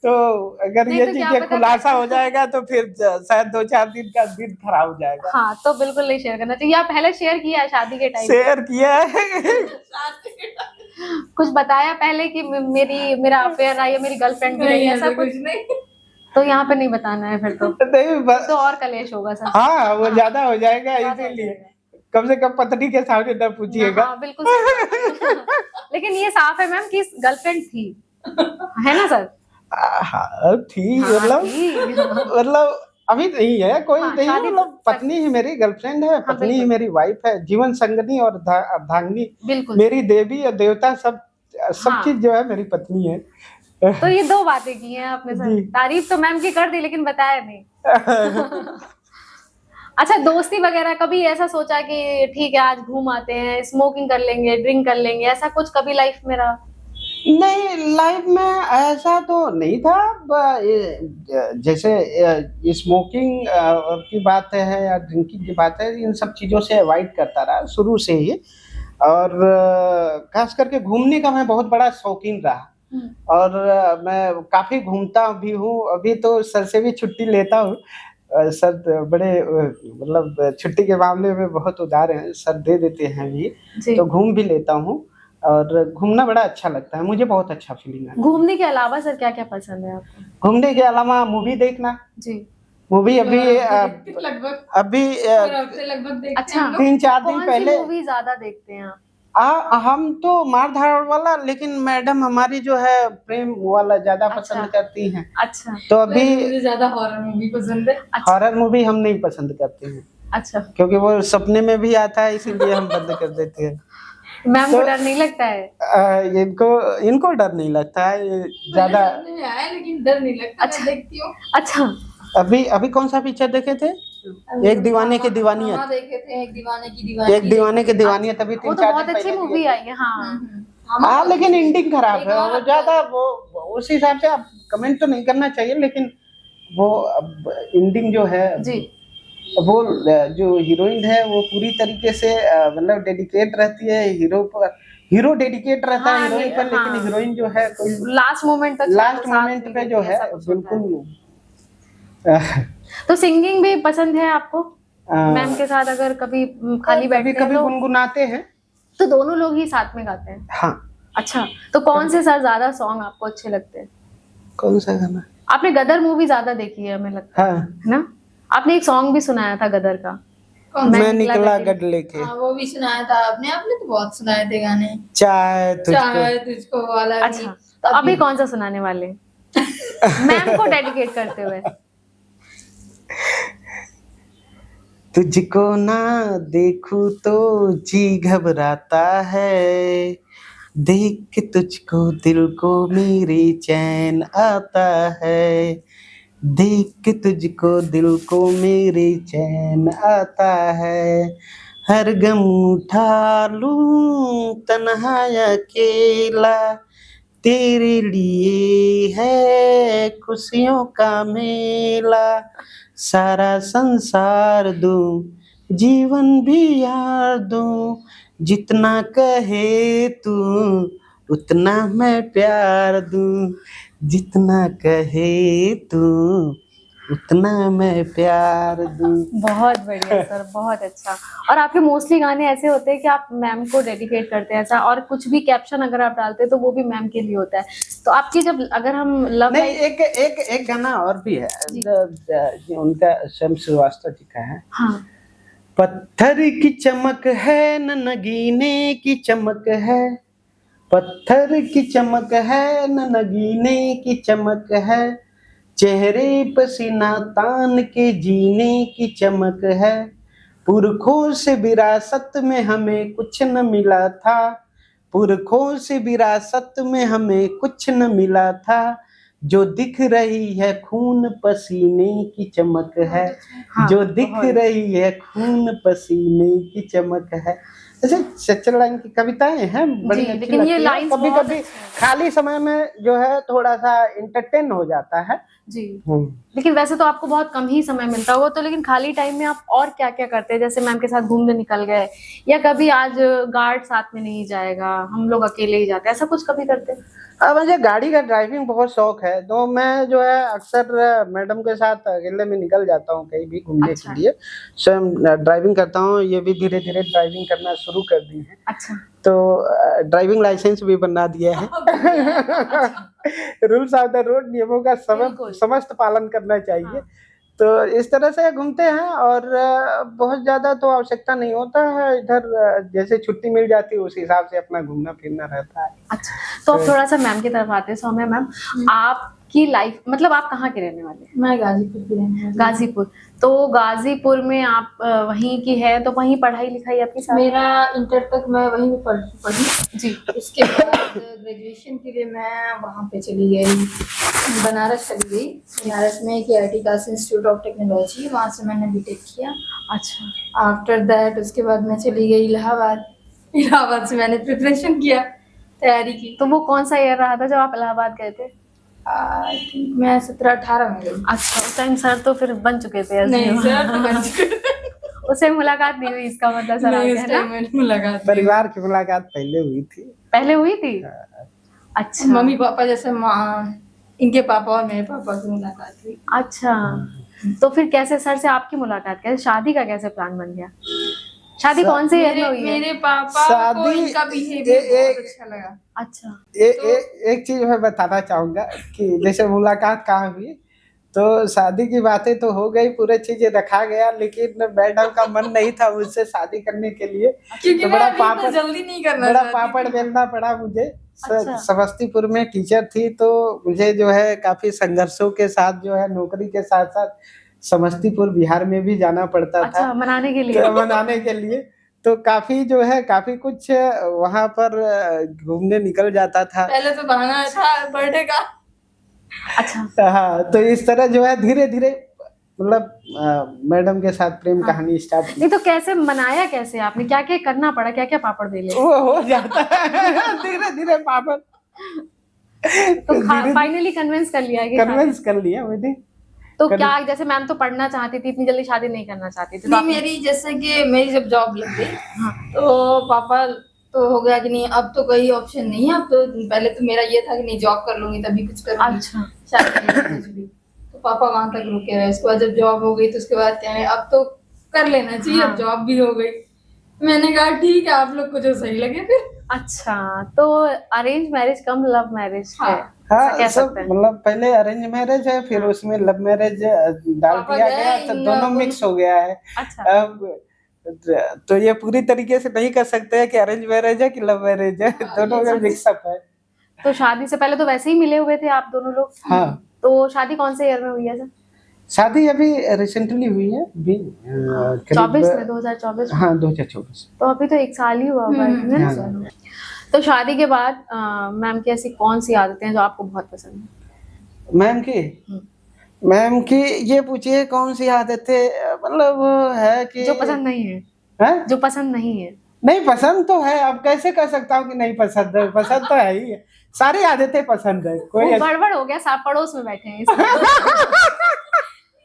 तो अगर ये तो चीजें खुलासा हो जाएगा तो फिर शायद 2-4 दिन का दिन खराब हो जाएगा। हाँ, तो बिल्कुल नहीं शेयर करना चाहिए। या पहले शेयर किया है शादी के टाइम? शेयर किया है। कुछ बताया पहले कि मेरा अफेयर रहा या मेरी गर्लफ्रेंड भी रही, ऐसा कुछ नहीं? तो यहाँ पे नहीं बताना है फिर तो नहीं, तो और कलेश होगा सर। हाँ, वो ज्यादा हो जाएगा, इसीलिए कम से कम पत्नी के सामने न पूछिएगा। हाँ, बिल्कुल। लेकिन ये साफ है मैम कि गर्लफ्रेंड थी, है ना सर? हाँ थी, मतलब अभी नहीं है कोई। नहीं, मतलब पत्नी ही मेरी गर्लफ्रेंड है, पत्नी ही मेरी वाइफ है, जीवन संगनी और अर्धांगिनी, मेरी देवी और देवता, सब चीज जो है मेरी पत्नी है। तो ये 2 बातें की हैं आपने सर। तारीफ तो मैम की कर दी, लेकिन बताया नहीं। अच्छा, दोस्ती वगैरह कभी ऐसा सोचा कि ठीक है आज घूम आते हैं, स्मोकिंग कर लेंगे, ड्रिंक कर लेंगे, ऐसा कुछ कभी लाइफ में रहा? नहीं, लाइफ में ऐसा तो नहीं था। जैसे स्मोकिंग की बात है या ड्रिंकिंग की बात है, इन सब चीज़ों से अवॉइड करता रहा शुरू से ही। और खास करके घूमने का मैं बहुत बड़ा शौकीन रहा, और मैं काफ़ी घूमता भी हूँ। अभी तो सर से भी छुट्टी लेता हूँ। सर बड़े मतलब छुट्टी के मामले में बहुत उदार हैं, सर दे देते हैं भी, तो घूम भी लेता हूँ, और घूमना बड़ा अच्छा लगता है मुझे, बहुत अच्छा फीलिंग है। घूमने के अलावा सर क्या क्या पसंद है आपको? घूमने के अलावा मूवी देखना जी। मूवी अभी लगभग लगभग अच्छा, 3-4 दिन पहले। मूवी ज्यादा देखते हैं आप? हम तो मार धाड़ वाला, लेकिन मैडम हमारी जो है प्रेम वाला ज्यादा पसंद करती हैं। अच्छा तो अभी मुझे ज्यादा हॉरर मूवी पसंद है। हॉरर मूवी हम नहीं पसंद करते हैं, अच्छा, क्योंकि वो सपने में भी आता है, इसीलिए हम बंद कर देते हैं। मैम को तो डर नहीं लगता है? इनको डर नहीं लगता है ज्यादा। समझ में आया लेकिन डर नहीं लगता। मैं देखती हूँ। अच्छा, अभी कौन सा पिक्चर देखे थे? एक दीवाने की दीवानी है। हाँ देखे थे, एक दीवाने की दीवानी। एक दीवाने की दीवानी है, तभी वो 3-4 तो दिन बहुत अच्छी पहले मूवी आई है। हाँ, हाँ, लेकिन एंडिंग खराब एक है और वो ज्यादा, वो उस हिसाब से आप कमेंट तो नहीं करना चाहिए, लेकिन वो एंडिंग जो है जी, वो जो हीरोइन है वो पूरी तरीके से मतलब डेडिकेट रहती है हीरो पर। हीरो डेडिकेट रहता है हाँ, हीरोइन पर, लेकिन हाँ। हीरोइन जो है कोई लास्ट मोमेंट तक लास्ट साथ मोमेंट नहीं पे देती जो है ऐसा कुछ होता है। बिल्कुल तो सिंगिंग भी पसंद है आपको? मैम के साथ अगर कभी खाली कभी बैठते हैं कभी तो गुनगुनाते हैं। तो दोनों लोग ही साथ में गाते हैं? हाँ। अच्छा, तो कौन से सर ज्यादा सॉन्ग आपको अच्छे लगते हैं? कौन सा गाना? आपने गदर मूवी ज्यादा देखी है हमें लगता हाँ, है ना? आपने एक सॉन्ग भी सुनाया था गदर का, मैं निकला गढ़ लेके। हाँ वो भी सुनाया था आपने। आपने तो बहुत सुनाए थे गाने। चाहे चाहे तुझको वाला भी। अच्छा, तो अभी कौन सा सुनाने वाले हैं? मैम को डेडिकेट करते हुए। तुझको ना देखूं तो जी घबराता है, देख के तुझको दिल को मेरे चैन आता है, देख के तुझको दिल को मेरे चैन आता है, हर गम उठा लूं तन्हा अकेला, तेरे लिए है खुशियों का मेला, सारा संसार दूं जीवन भी यार दूं, जितना कहे तू उतना मैं प्यार दूं, जितना कहे तू उतना मैं प्यार दूं। बहुत बढ़िया सर, बहुत अच्छा। और आपके मोस्टली गाने ऐसे होते हैं कि आप मैम को डेडिकेट करते हैं ऐसा, और कुछ भी कैप्शन अगर आप डालते हैं तो वो भी मैम के लिए होता है। तो आपकी जब अगर हम लव नहीं, एक गाना और भी है उनका, शम श्रीवास्तव जी का है। हाँ, पत्थर की चमक है न नगीने की चमक है, पत्थर की चमक है न नगीने की चमक है, चेहरे पसीना तान के जीने की चमक है, पुरखों से विरासत में हमें कुछ न मिला था, पुरखों से विरासत में हमें कुछ न मिला था, जो दिख रही है खून पसीने की चमक है, हाँ, जो दिख रही है खून पसीने की चमक है। ऐसे चचल लाइन की कविताएं हैं बड़ी जी, अच्छी लेकिन ये लगती है। लाइंस कभी बहुत कभी अच्छी हैं। खाली समय में जो है थोड़ा सा इंटरटेन हो जाता है। जी, लेकिन वैसे तो आपको बहुत कम ही समय मिलता होगा, तो लेकिन खाली टाइम में आप और क्या क्या करते हैं? जैसे मैम के साथ घूमने निकल गए, या कभी आज गार्ड साथ में नहीं जाएगा, हम लोग अकेले ही जाते हैं, ऐसा कुछ कभी करते हैं? मुझे गाड़ी का ड्राइविंग बहुत शौक है, तो मैं जो है अक्सर मैडम के साथ अकेले में निकल जाता हूँ कहीं भी घूमने अच्छा। के लिए। स्वयं ड्राइविंग करता हूँ, ये भी धीरे धीरे ड्राइविंग करना शुरू कर दी है, अच्छा, तो ड्राइविंग लाइसेंस भी बना दिया है। रूल्स ऑफ द रोड, नियमों का बिल्कुल। समस्त पालन करना चाहिए। हाँ। तो इस तरह से घूमते हैं, और बहुत ज्यादा तो आवश्यकता नहीं होता है इधर, जैसे छुट्टी मिल जाती है उस हिसाब से अपना घूमना फिरना रहता है। अच्छा, तो अब थोड़ा सा मैम की तरफ आते हैं। सौम्या मैम, आपकी लाइफ मतलब आप कहाँ के रहने वाले हैं? मैं गाजीपुर की रहने वाली हूँ। गाजीपुर। तो गाजीपुर में आप वहीं की है, तो वहीं पढ़ाई लिखाई आपकी सारी? मेरा इंटर तक मैं वहीं पे पढ़ी जी, उसके बाद ग्रेजुएशन के लिए मैं वहाँ पे चली गई, बनारस चली गई। बनारस में KIT का इंस्टीट्यूट ऑफ टेक्नोलॉजी, वहाँ से मैंने बीटेक किया। अच्छा, आफ्टर दैट उसके बाद मैं चली गई इलाहाबाद। इलाहाबाद से मैंने प्रिपरेशन किया, तैयारी की। तो वो कौन सा ईयर रहा था जब आप इलाहाबाद गए थे? आई थिंक मैं 17-18 में गई। अच्छा, उस टाइम सर तो फिर बन चुके थे ऐसे। नहीं सर तो बन चुके थे। उससे मुलाकात नहीं हुई, इसका मतलब सर नहीं, आपके, उस है टाइम ना? मैंने मुलाकात नहीं परिवार की मुलाकात पहले हुई थी। पहले हुई थी? अच्छा, मम्मी पापा जैसे इनके पापा और मेरे पापा की मुलाकात हुई। अच्छा, तो फिर कैसे सर से आपकी मुलाकात, कैसे शादी का कैसे प्लान बन गया? शादी कौन से ईयर में हुई है? मेरे पापा को शादी इनका बिहेवियर बहुत अच्छा लगा। अच्छा, एक चीज मैं बताना चाहूंगा कि जैसे मुलाकात कहाँ हुई, तो शादी की बातें तो हो गई, पूरे चीजें रखा गया, लेकिन मैडम का मन नहीं था मुझसे शादी करने के लिए। क्योंकि तो मैं बड़ा अभी इतना पापड़ जल्दी नहीं करना बड़ा चाहती पापड़ थी। बेलना पड़ा मुझे। अच्छा। समस्तीपुर में टीचर थी, तो मुझे जो है काफी संघर्षों के साथ जो है नौकरी के साथ साथ समस्तीपुर बिहार में भी जाना पड़ता था अच्छा, मनाने के लिए। मनाने के लिए। तो काफी जो है काफी कुछ वहां पर घूमने निकल जाता था। पहले तो बहाना था बर्थडे का। अच्छा। हाँ, तो इस तरह जो है धीरे धीरे मतलब मैडम के साथ प्रेम हाँ। कहानी स्टार्ट नहीं तो कैसे मनाया, कैसे आपने, क्या क्या करना पड़ा, क्या क्या पापड़ बेले? वो हो जाता है धीरे धीरे पापड़ तो फाइनली कन्विंस कर लिया कि कन्विंस कर लिया मैंने। तो क्या, जैसे मैम तो पढ़ना चाहती थी, इतनी जल्दी शादी नहीं करना चाहती थी, तो नहीं, मेरी जैसे कि मेरी जब जॉब लग गई हाँ। तो पापा तो हो गया कि नहीं अब तो कोई ऑप्शन नहीं है। अब तो पहले तो मेरा ये था कि नहीं जॉब कर लूंगी तभी कुछ करूंगी, अच्छा। शादी नहीं कुछ भी। तो पापा वहां तक रुके रहे। उसके बाद जब जॉब हो गई तो उसके बाद क्या है, अब तो कर लेना चाहिए। हाँ। अब जॉब भी हो गई। मैंने कहा ठीक है, आप लोग को जो सही लगे फिर। अच्छा, तो अरेंज मैरिज कम लव मैरिज है, ऐसा हाँ, कह सब सकते हैं। मतलब पहले अरेंज मैरिज है, फिर हाँ। उसमें लव मैरिज डाल पापा दिया गए गया, तो इन दोनों मिक्स हो गया है। अच्छा। अब तो ये पूरी तरीके से नहीं कर सकते हैं कि अरेंज मैरिज है कि लव मैरिज है, दोनों में मिक्सअप है। तो शादी से पहले तो वैसे ही मिले हुए थे आप दोनों लोग। हाँ। तो शादी कौन से ईयर में हुई है सर? शादी अभी रिसेंटली हुई है, अभी 24 में, 2024 में। हाँ 2024। तो अभी तो 1 साल ही हुआ होगा, है ना? हाँ। तो शादी के बाद मैम की ऐसी कौन सी आदतें हैं जो आपको बहुत पसंद है? मैम की ये पूछिए कौन सी आदतें, मतलब वो है कि जो पसंद नहीं है। है? जो पसंद नहीं है। नहीं, पसंद तो है। अब कैसे कह सकता हूँ कि नहीं पसंद है, पसंद तो है ही है। सारी आदतें पसंद है। वो कोई गड़बड़ हो गया, साहब पड़ोस में बैठे हैं इसलिए।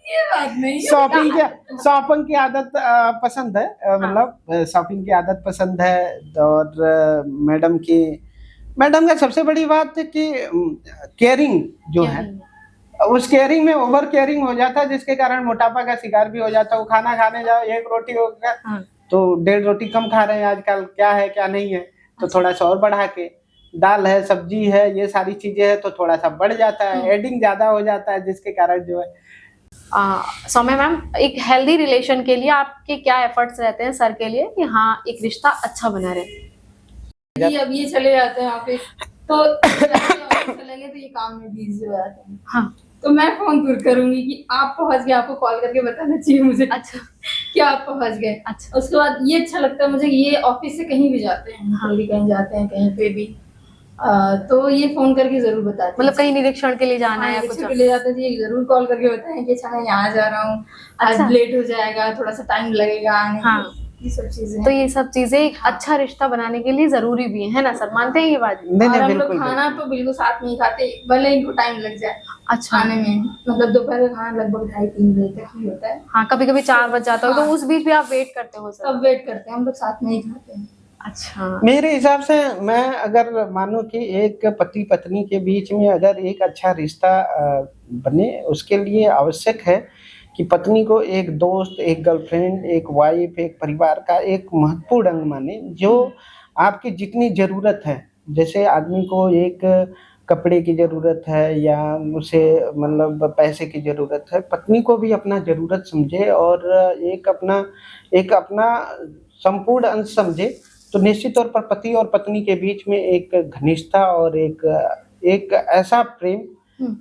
ये बात नहीं है। शॉपिंग की आदत पसंद है, मतलब शॉपिंग की आदत पसंद है। और मैडम का सबसे बड़ी बात है कि केयरिंग जो है, उस केयरिंग में ओवर केयरिंग हो जाता है, जिसके कारण मोटापा का शिकार भी हो जाता है। वो खाना खाने जाओ, 1 रोटी होगा हाँ। तो 1.5 रोटी कम खा रहे हैं आजकल। क्या है क्या नहीं है, तो थोड़ा सा और बढ़ा के, दाल है सब्जी है ये सारी चीजें है तो थोड़ा सा बढ़ जाता है, एडिंग ज्यादा हो जाता है, जिसके कारण जो है। सौम्या मैम, एक हेल्दी रिलेशन के लिए आपके क्या एफर्ट्स रहते हैं सर के लिए कि हाँ एक रिश्ता अच्छा बना रहे? अब ये चले जाते हैं ऑफिस, तो चले गए तो ये काम में बिजी हो जाते हैं। हाँ। तो मैं फोन दूर करूंगी कि आप पहुंच गए, आपको कॉल करके बताना चाहिए मुझे। अच्छा। कि आप पहुंच गए। अच्छा। उसके बाद ये अच्छा लगता है मुझे, ये ऑफिस से कहीं भी जाते हैं, हाँ। भी कहीं जाते हैं कहीं पे भी, तो ये फोन करके जरूर बताते हैं। मतलब कहीं निरीक्षण के लिए जाना है या कुछ? के लिए जाते हैं, ये जरूर कॉल करके बताएं कि अच्छा मैं यहाँ जा रहा हूँ, अच्छा। आज लेट हो जाएगा, थोड़ा सा टाइम लगेगा आने हाँ। ये सब चीजें। तो ये सब चीजें एक अच्छा रिश्ता बनाने के लिए जरूरी भी है ना सर, मानते हैं ये बात? नहीं और हम बिल्कुल लोग खाना तो बिल्कुल साथ में ही खाते, भले इनको टाइम लग जाए अच्छा। खाने में। मतलब दोपहर का खाना लगभग 2:30-3 बजे तक ही होता है। हाँ, कभी कभी 4 बज जाता हो तो हाँ। उस बीच भी आप वेट करते हो सर? सब वेट करते हैं हम लोग, साथ में ही खाते हैं। अच्छा। मेरे हिसाब से मैं अगर मानूं कि एक पति पत्नी के बीच में अगर एक अच्छा रिश्ता बने, उसके लिए आवश्यक है कि पत्नी को एक दोस्त, एक गर्लफ्रेंड, एक वाइफ, एक परिवार का एक महत्वपूर्ण अंग माने, जो आपकी जितनी जरूरत है। जैसे आदमी को एक कपड़े की जरूरत है या उसे मतलब पैसे की जरूरत है, पत्नी को भी अपना जरूरत समझे और एक अपना संपूर्ण अंश समझे। तो निश्चित तौर पर पति और पत्नी के बीच में एक घनिष्ठता और एक ऐसा प्रेम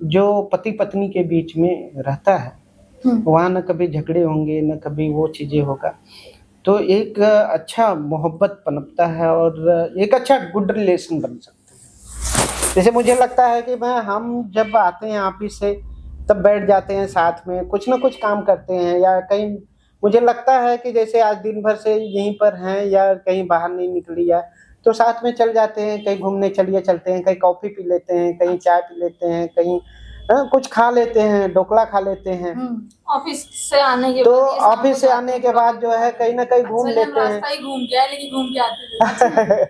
जो पति पत्नी के बीच में रहता है, वहाँ न कभी झगड़े होंगे न कभी वो चीजें होगा। तो एक अच्छा मोहब्बत पनपता है और एक अच्छा गुड रिलेशन बन सकता है। जैसे मुझे लगता है कि हम जब आते हैं ऑफिस से तब बैठ जाते हैं साथ में, कुछ ना कुछ काम करते हैं, या कहीं मुझे लगता है कि जैसे आज दिन भर से यहीं पर हैं या कहीं बाहर नहीं निकली है तो साथ में चल जाते हैं, कहीं घूमने चलते हैं, कहीं कॉफी पी लेते हैं, कहीं चाय पी लेते हैं, कहीं कुछ खा लेते हैं, ढोकला खा लेते हैं। ऑफिस से आने के तो बाद ऑफिस से आने के बाद जो है कहीं ना कहीं घूम लेते हैं। रास्ता ही घूम के आए, लेकिन घूम के आते थे।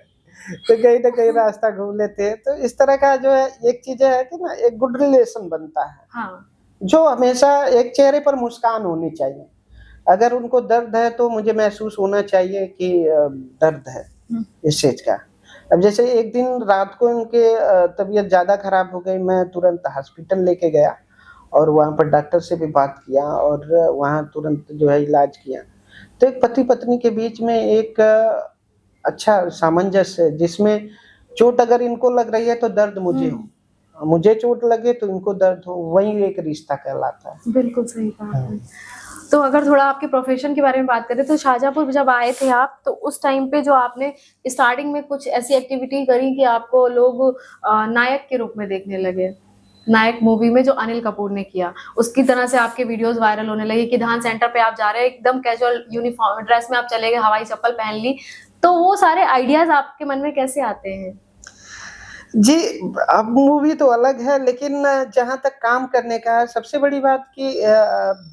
तो कहीं ना कहीं रास्ता घूम लेते हैं। तो इस तरह का जो है एक चीज है कि ना एक गुड रिलेशन बनता है। हाँ। जो हमेशा एक चेहरे पर मुस्कान होनी चाहिए। अगर उनको दर्द है तो मुझे महसूस होना चाहिए कि दर्द है इस चीज का। अब जैसे एक दिन रात को इनके तबीयत ज्यादा खराब हो गई, मैं तुरंत हॉस्पिटल लेके गया और वहाँ पर डॉक्टर से भी बात किया और वहाँ तुरंत जो है इलाज किया। तो एक पति पत्नी के बीच में एक अच्छा सामंजस्य, जिसमें चोट अगर इनको लग रही है तो दर्द मुझे हो, मुझे चोट लगे तो इनको दर्द हो, वही एक रिश्ता कहलाता है। बिल्कुल सही कहा आपने। तो अगर थोड़ा आपके प्रोफेशन के बारे में बात करें तो शाहजहाँपुर जब आए थे आप, तो उस टाइम पे जो आपने स्टार्टिंग में कुछ ऐसी एक्टिविटी करी कि आपको लोग नायक के रूप में देखने लगे। नायक मूवी में जो अनिल कपूर ने किया, उसकी तरह से आपके वीडियोस वायरल होने लगे कि धान सेंटर पे आप जा रहे हैं, एकदम कैजुअल यूनिफॉर्म ड्रेस में आप चले गए, हवाई चप्पल पहन ली। तो वो सारे आइडियाज आपके मन में कैसे आते हैं? जी, अब मूवी तो अलग है, लेकिन जहाँ तक काम करने का है, सबसे बड़ी बात कि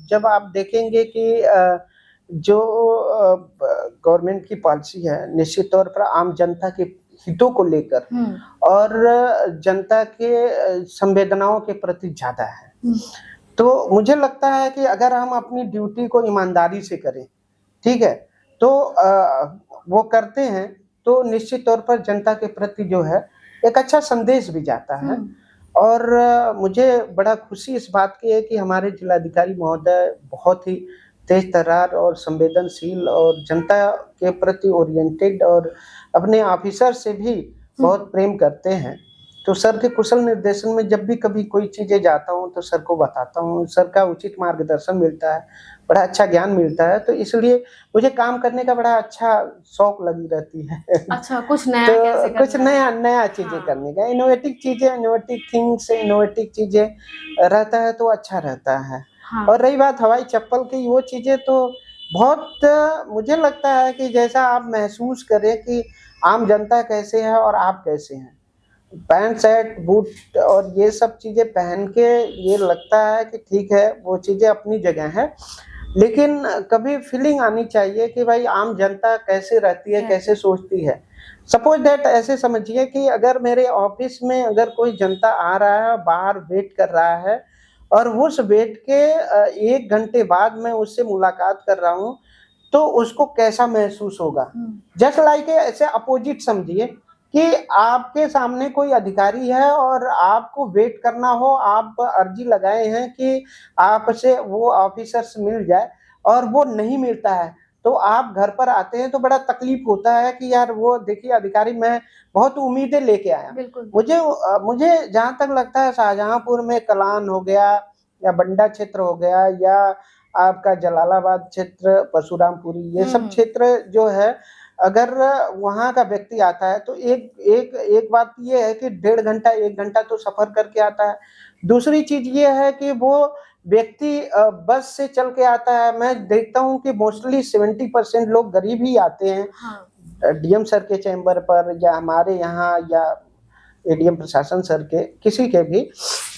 जब आप देखेंगे कि जो गवर्नमेंट की पॉलिसी है, निश्चित तौर पर आम जनता के हितों को लेकर और जनता के संवेदनाओं के प्रति ज़्यादा है। तो मुझे लगता है कि अगर हम अपनी ड्यूटी को ईमानदारी से करें, ठीक है, तो वो करते हैं, तो निश्चित तौर पर जनता के प्रति जो है एक अच्छा संदेश भी जाता है। और मुझे बड़ा खुशी इस बात की है कि हमारे जिलाधिकारी महोदय बहुत ही तेज तर्रार और संवेदनशील और जनता के प्रति ओरिएंटेड और अपने ऑफिसर से भी बहुत प्रेम करते हैं। तो सर के कुशल निर्देशन में जब भी कभी कोई चीज़ें जाता हूँ तो सर को बताता हूँ, सर का उचित मार्गदर्शन मिलता है, बड़ा अच्छा ज्ञान मिलता है। तो इसलिए मुझे काम करने का बड़ा अच्छा शौक लगी रहती है। अच्छा, कुछ नया तो कैसे कुछ करना है? नया चीज़ें करने का, इनोवेटिव चीज़ें, इनोवेटिव थिंग्स, इनोवेटिव चीज़ें रहता है तो अच्छा रहता है। हाँ। और रही बात हवाई चप्पल की, वो चीज़ें तो बहुत मुझे लगता है कि जैसा आप महसूस करें कि आम जनता कैसे है और आप कैसे हैं। पैंट शर्ट बूट और ये सब चीज़ें पहन के ये लगता है कि ठीक है, वो चीज़ें अपनी जगह है, लेकिन कभी फीलिंग आनी चाहिए कि भाई आम जनता कैसे रहती है, कैसे सोचती है। सपोज दैट ऐसे समझिए कि अगर मेरे ऑफिस में अगर कोई जनता आ रहा है, बाहर वेट कर रहा है और उस वेट के 1 घंटे बाद मैं उससे मुलाकात कर रहा हूँ, तो उसको कैसा महसूस होगा। जस्ट लाइक ऐसे अपोजिट समझिए कि आपके सामने कोई अधिकारी है और आपको वेट करना हो, आप अर्जी लगाए हैं कि आपसे वो ऑफिसर्स मिल जाए और वो नहीं मिलता है, तो आप घर पर आते हैं तो बड़ा तकलीफ होता है कि यार वो देखिए अधिकारी, मैं बहुत उम्मीदें लेके आया। बिल्कुल। मुझे जहाँ तक लगता है शाहजहाँपुर में कलान हो गया या बंडा क्षेत्र हो गया या आपका जलालाबाद क्षेत्र, परशुरामपुरी, ये सब क्षेत्र जो है, अगर वहाँ का व्यक्ति आता है तो एक बात ये है कि 1.5 घंटा 1 घंटा तो सफर करके आता है। दूसरी चीज ये है कि वो व्यक्ति बस से चल के आता है। मैं देखता हूँ कि मोस्टली 70% लोग गरीब ही आते हैं डीएम सर के चैम्बर पर या हमारे यहाँ या एडीएम प्रशासन सर के, किसी के भी,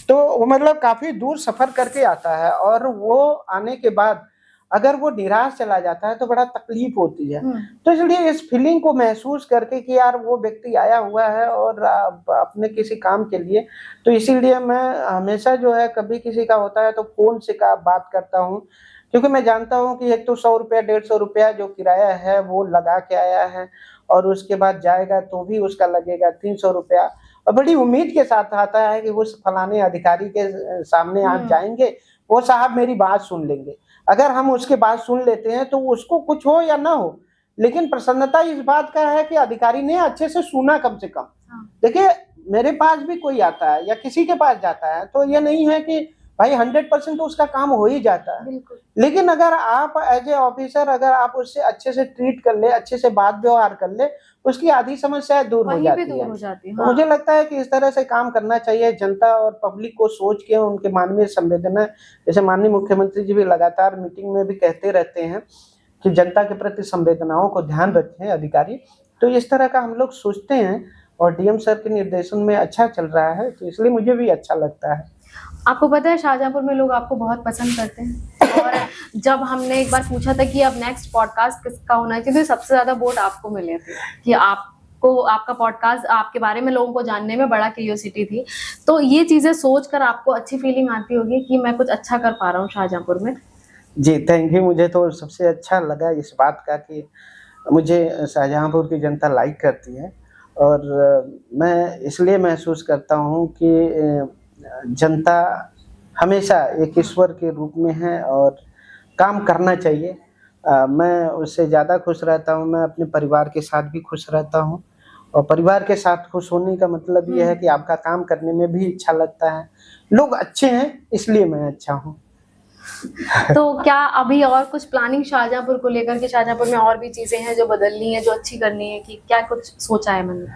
तो वो मतलब काफी दूर सफर करके आता है और वो आने के बाद अगर वो निराश चला जाता है तो बड़ा तकलीफ होती है। तो इसलिए इस फीलिंग को महसूस करके कि यार वो व्यक्ति आया हुआ है और अपने किसी काम के लिए, तो इसीलिए मैं हमेशा जो है कभी किसी का होता है तो फोन से बात करता हूँ, क्योंकि मैं जानता हूँ कि एक तो 100 रुपया 150 रुपया जो किराया है वो लगा के आया है और उसके बाद जाएगा तो भी उसका लगेगा 300 रुपया, और बड़ी उम्मीद के साथ आता है कि उस फलाने अधिकारी के सामने आप जाएंगे, वो साहब मेरी बात सुन लेंगे। अगर हम उसके बात सुन लेते हैं तो उसको कुछ हो या ना हो, लेकिन प्रसन्नता इस बात का है कि अधिकारी ने अच्छे से सुना कम से कम। देखिए मेरे पास भी कोई आता है या किसी के पास जाता है तो ये नहीं है कि भाई 100% तो उसका काम हो ही जाता है, लेकिन अगर आप एज ए ऑफिसर अगर आप उससे अच्छे से ट्रीट कर ले, अच्छे से बात व्यवहार कर ले, उसकी आधी समस्याएं दूर हो जाती है। तो मुझे लगता है कि इस तरह से काम करना चाहिए। जनता और पब्लिक को सोच के उनके मानवीय संवेदना, जैसे माननीय मुख्यमंत्री जी भी लगातार मीटिंग में भी कहते रहते हैं कि जनता के प्रति संवेदनाओं को ध्यान रखें अधिकारी, तो इस तरह का हम लोग सोचते हैं और डीएम सर के निर्देशन में अच्छा चल रहा है, तो इसलिए मुझे भी अच्छा लगता है। आपको पता है शाहजहाँपुर में लोग आपको बहुत पसंद करते हैं, और जब हमने एक बार पूछा था कि अब नेक्स्ट पॉडकास्ट किसका होना चाहिए, तो सबसे ज्यादा वोट आपको मिले थे कि आपको आपका पॉडकास्ट, आपके बारे में लोगों को जानने में बड़ा क्यूरियोसिटी थी। तो ये चीजें सोचकर आपको अच्छी फीलिंग आती होगी कि मैं कुछ अच्छा कर पा रहा हूँ शाहजहाँपुर में। जी थैंक यू। मुझे तो सबसे अच्छा लगा इस बात का कि मुझे शाहजहाँपुर की जनता लाइक करती है, और मैं इसलिए महसूस करता हूँ कि जनता हमेशा एक ईश्वर के रूप में है और काम करना चाहिए। मैं उससे ज़्यादा खुश रहता हूँ, मैं अपने परिवार के साथ भी खुश रहता हूँ और परिवार के साथ खुश होने का मतलब ये है कि आपका काम करने में भी अच्छा लगता है। लोग अच्छे हैं इसलिए मैं अच्छा हूँ। तो क्या अभी और कुछ प्लानिंग शाहजहांपुर को लेकर के, शाहजहांपुर में और भी चीजें हैं जो बदलनी है, जो अच्छी करनी है, कि क्या कुछ सोचा है मन में?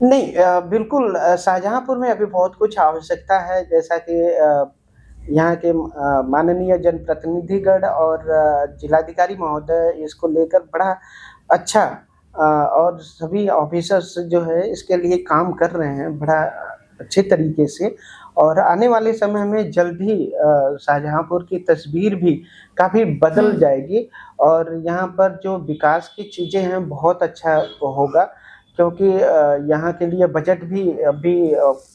नहीं, बिल्कुल शाहजहांपुर में अभी बहुत कुछ आवश्यकता है, जैसा कि यहाँ के माननीय जनप्रतिनिधिगण और जिलाधिकारी महोदय इसको लेकर बड़ा अच्छा और सभी ऑफिसर्स जो है इसके लिए काम कर रहे हैं बड़ा अच्छे तरीके से। और आने वाले समय में जल्द ही शाहजहांपुर की तस्वीर भी काफ़ी बदल जाएगी और यहाँ पर जो विकास की चीज़ें हैं बहुत अच्छा होगा, क्योंकि यहाँ के लिए बजट भी अभी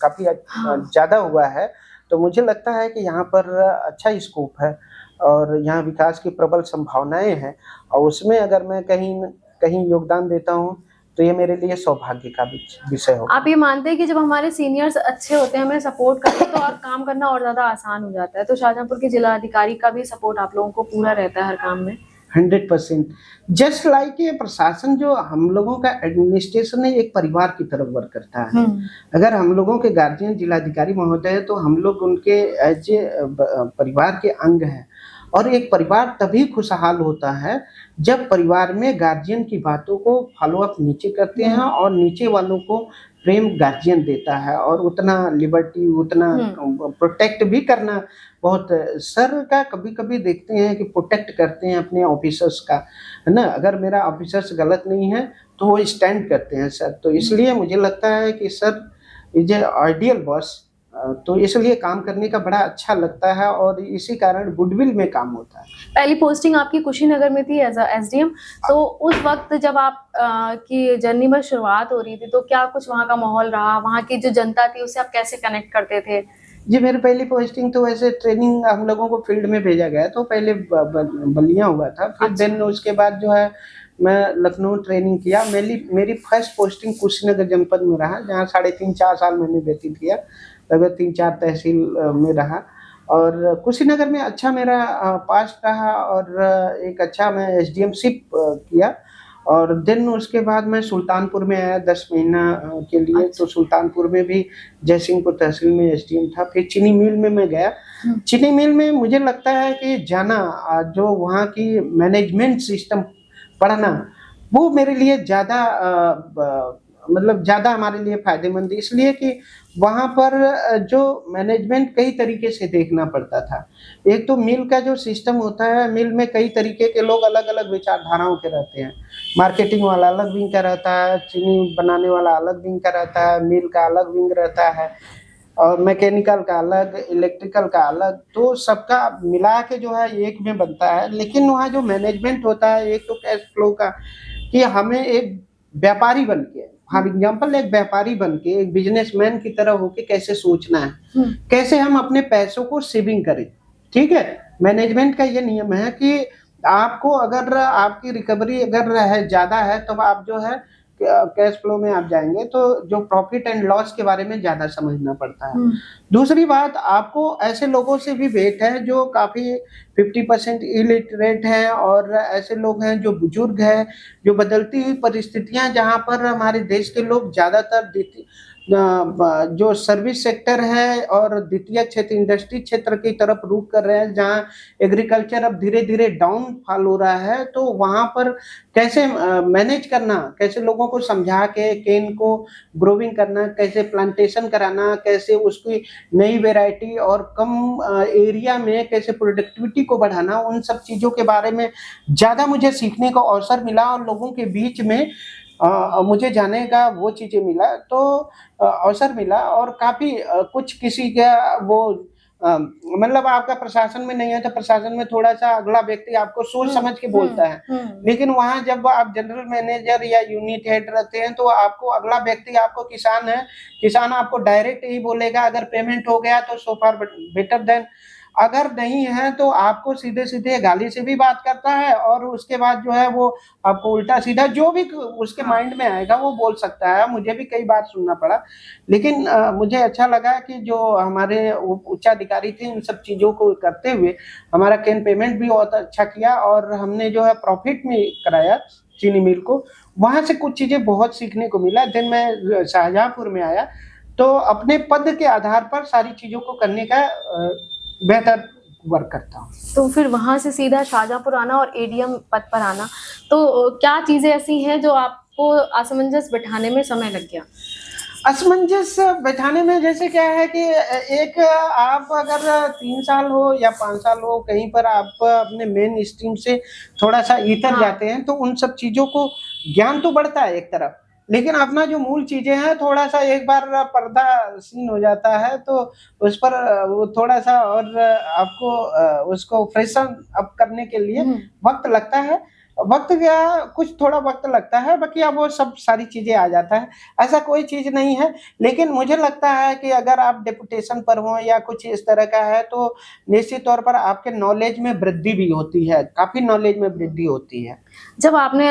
काफ़ी ज़्यादा हुआ है। तो मुझे लगता है कि यहाँ पर अच्छा स्कोप है और यहाँ विकास की प्रबल संभावनाएं हैं और उसमें अगर मैं कहीं कहीं योगदान देता हूँ तो ये मेरे लिए सौभाग्य का विषय होगा। आप ये मानते हैं कि जब हमारे सीनियर्स अच्छे होते हैं, हमें सपोर्ट करते हैं, तो और काम करना और ज्यादा आसान हो जाता है? तो शाहजहांपुर के जिला अधिकारी का भी सपोर्ट आप लोगों को पूरा रहता है हर काम में? 100%। जस्ट लाइक ये प्रशासन जो हम लोगों का एडमिनिस्ट्रेशन है एक परिवार की तरफ वर्क करता है। अगर हम लोगों के गार्जियन जिलाधिकारी महोदय है तो हम लोग उनके एज ए परिवार के अंग हैं और एक परिवार तभी खुशहाल होता है जब परिवार में गार्जियन की बातों को फॉलो अप नीचे करते हैं और नीचे वालों को प्रेम गार्जियन देता है और उतना लिबर्टी उतना प्रोटेक्ट भी करना बहुत सर का कभी कभी देखते हैं कि प्रोटेक्ट करते हैं अपने ऑफिसर्स का, है ना। अगर मेरा ऑफिसर्स गलत नहीं है तो वो स्टैंड करते हैं सर। तो इसलिए मुझे लगता है कि sir is a ideal boss, तो इसलिए काम करने का बड़ा अच्छा लगता है और इसी कारण गुडविल में काम होता है। पहली पोस्टिंग आपकी कुशीनगर में थी एज एसडीएम, तो उस वक्त जब आप की जर्नी में शुरुआत हो रही थी तो क्या कुछ वहाँ का माहौल रहा, वहाँ की जो जनता थी उससे आप कैसे कनेक्ट करते थे? जी, मेरी पहली पोस्टिंग तो वैसे ट्रेनिंग हम लोगों को फील्ड में भेजा गया, तो पहले बलिया हुआ था, फिर देन उसके बाद जो है मैं लखनऊ ट्रेनिंग किया। मेरी फर्स्ट पोस्टिंग कुशीनगर जनपद में रहा, जहाँ 3.5-4 साल मैंने व्यतीत किया, लगभग 3-4 तहसील में रहा और कुशीनगर में अच्छा मेरा पास्ट रहा और एक अच्छा मैं एसडीएमशिप किया। और देन उसके बाद मैं सुल्तानपुर में आया 10 महीना के लिए। तो सुल्तानपुर में भी जयसिंहपुर तहसील में एसडीएम था। फिर चीनी मिल में मैं गया। चीनी मिल में मुझे लगता है कि जाना, जो वहाँ की मैनेजमेंट सिस्टम पढ़ना, वो मेरे लिए ज़्यादा मतलब ज़्यादा हमारे लिए फ़ायदेमंद, इसलिए कि वहाँ पर जो मैनेजमेंट कई तरीके से देखना पड़ता था। एक तो मिल का जो सिस्टम होता है, मिल में कई तरीके के लोग अलग अलग विचारधाराओं के रहते हैं। मार्केटिंग वाला अलग विंग का रहता है, चीनी बनाने वाला अलग विंग का रहता है, मिल का अलग विंग रहता है और मैकेनिकल का अलग, इलेक्ट्रिकल का अलग। तो सबका मिला के जो है एक में बनता है। लेकिन वहाँ जो मैनेजमेंट होता है, एक तो कैश फ्लो का, कि हमें एक व्यापारी बन के, फॉर एग्जाम्पल एक व्यापारी बन के, एक बिजनेसमैन की तरह होके कैसे सोचना है, कैसे हम अपने पैसों को सेविंग करें। ठीक है, मैनेजमेंट का ये नियम है कि आपको अगर आपकी रिकवरी अगर है ज़्यादा है तो आप जो है कैश फ्लो में आप जाएंगे, तो जो प्रॉफिट एंड लॉस के बारे में ज़्यादा समझना पड़ता है। दूसरी बात, आपको ऐसे लोगों से भी वेट है जो काफ़ी 50% इलिटरेट हैं और ऐसे लोग हैं जो बुजुर्ग हैं, जो बदलती हुई परिस्थितियां जहां पर हमारे देश के लोग ज़्यादातर जो सर्विस सेक्टर है और द्वितीय क्षेत्र इंडस्ट्री क्षेत्र की तरफ रुख कर रहे हैं, जहां एग्रीकल्चर अब धीरे धीरे डाउनफॉल हो रहा है। तो वहां पर कैसे मैनेज करना, कैसे लोगों को समझा के केन को ग्रोविंग करना, कैसे प्लांटेशन कराना, कैसे उसकी नई वैरायटी और कम एरिया में कैसे प्रोडक्टिविटी को बढ़ाना, उन सब चीज़ों के बारे में ज़्यादा मुझे सीखने का अवसर मिला और लोगों के बीच में मुझे जाने का वो चीज़ें मिला, तो अवसर मिला। और काफ़ी कुछ किसी का वो मतलब आपका प्रशासन में नहीं है तो प्रशासन में थोड़ा सा अगला व्यक्ति आपको सोच समझ के बोलता है, लेकिन वहाँ जब आप जनरल मैनेजर या यूनिट हेड रहते हैं तो आपको अगला व्यक्ति, आपको किसान है, किसान आपको डायरेक्ट ही बोलेगा अगर पेमेंट हो गया तो सो फार बेटर देन अगर नहीं है तो आपको सीधे सीधे गाली से भी बात करता है, और उसके बाद जो है वो आपको उल्टा सीधा जो भी उसके माइंड में आएगा वो बोल सकता है। मुझे भी कई बार सुनना पड़ा, लेकिन मुझे अच्छा लगा कि जो हमारे उच्चाधिकारी थे इन सब चीज़ों को करते हुए हमारा कैन पेमेंट भी बहुत अच्छा किया, और हमने जो है प्रॉफिट में कराया चीनी मिल को। वहाँ से कुछ चीज़ें बहुत सीखने को मिला। दिन मैं शाहजहाँपुर में आया तो अपने पद के आधार पर सारी चीज़ों को करने का बेहतर वर्क करता हूँ। तो फिर वहां से सीधा शाहजहाँपुर आना और एडीएम पद पर आना, तो क्या चीजें ऐसी हैं जो आपको असमंजस बिठाने में समय लग गया? असमंजस बैठाने में जैसे क्या है कि एक आप अगर 3 साल हो या 5 साल हो कहीं पर आप अपने मेन स्ट्रीम से थोड़ा सा इतर जाते हैं तो उन सब चीज़ों को ज्ञान तो बढ़ता है एक तरफ, लेकिन अपना जो मूल चीज़ें हैं थोड़ा सा एक बार पर्दा सीन हो जाता है तो उस पर वो थोड़ा सा और आपको उसको फ्रेशन अप करने के लिए वक्त लगता है। वक्त क्या, कुछ थोड़ा वक्त लगता है, बाकी अब वो सब सारी चीज़ें आ जाता है, ऐसा कोई चीज़ नहीं है। लेकिन मुझे लगता है कि अगर आप डेपुटेशन पर हो या कुछ इस तरह का है तो निश्चित तौर पर आपके नॉलेज में वृद्धि भी होती है, काफ़ी नॉलेज में वृद्धि होती है। जब आपने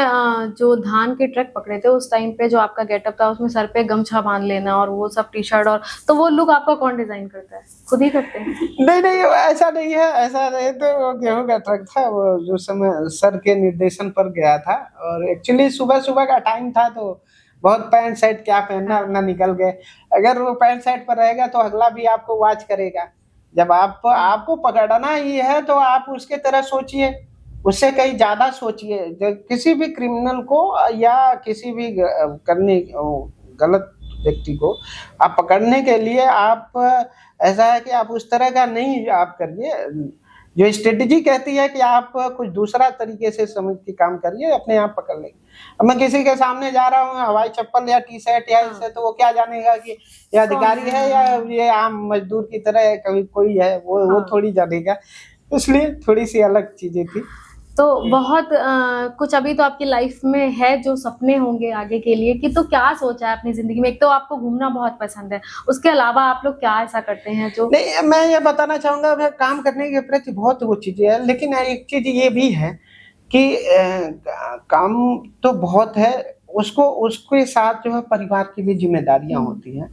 जो धान के ट्रक पकड़े थे उस टाइम पे जो आपका गेटअप था उसमें सर पे गमछा बांध लेना और वो सब टी शर्ट, और तो वो लुक आपका कौन डिजाइन करता है? खुद ही करते हैं? नहीं ऐसा नहीं है, ऐसा नहीं। तो वो गेहूं का ट्रक था, वो जो समय सर के निर्देशन पर गया था, और एक्चुअली सुबह सुबह का टाइम था तो बहुत पैंट शर्ट क्या पहनना वरना निकल गए। अगर वो पैंट शर्ट पर रहेगा तो अगला भी आपको वॉच करेगा। जब आपको पकड़ना ही है तो आप उसके तरह सोचिए, उससे कहीं ज्यादा सोचिए। किसी भी क्रिमिनल को या किसी भी करने गलत व्यक्ति को आप पकड़ने के लिए आप ऐसा है कि आप उस तरह का नहीं आप करिए। जो स्ट्रेटेजी कहती है कि आप कुछ दूसरा तरीके से समझ के काम करिए, अपने आप पकड़ लेंगे। अब मैं किसी के सामने जा रहा हूँ हवाई चप्पल या टी शर्ट या इससे, तो वो क्या जानेगा कि ये अधिकारी है या ये आम मजदूर की तरह कभी कोई है, वो थोड़ी जानेगा। इसलिए थोड़ी सी अलग चीजें थी। तो बहुत कुछ अभी तो आपकी लाइफ में है जो सपने होंगे आगे के लिए, कि तो क्या सोचा है अपनी जिंदगी में? एक तो आपको घूमना बहुत पसंद है, उसके अलावा आप लोग क्या ऐसा करते हैं जो? नहीं, मैं ये बताना चाहूंगा, मैं काम करने के प्रति बहुत वो चीजें है, लेकिन एक चीज ये भी है कि काम तो बहुत है, उसके साथ जो है परिवार की भी जिम्मेदारियां होती हैं,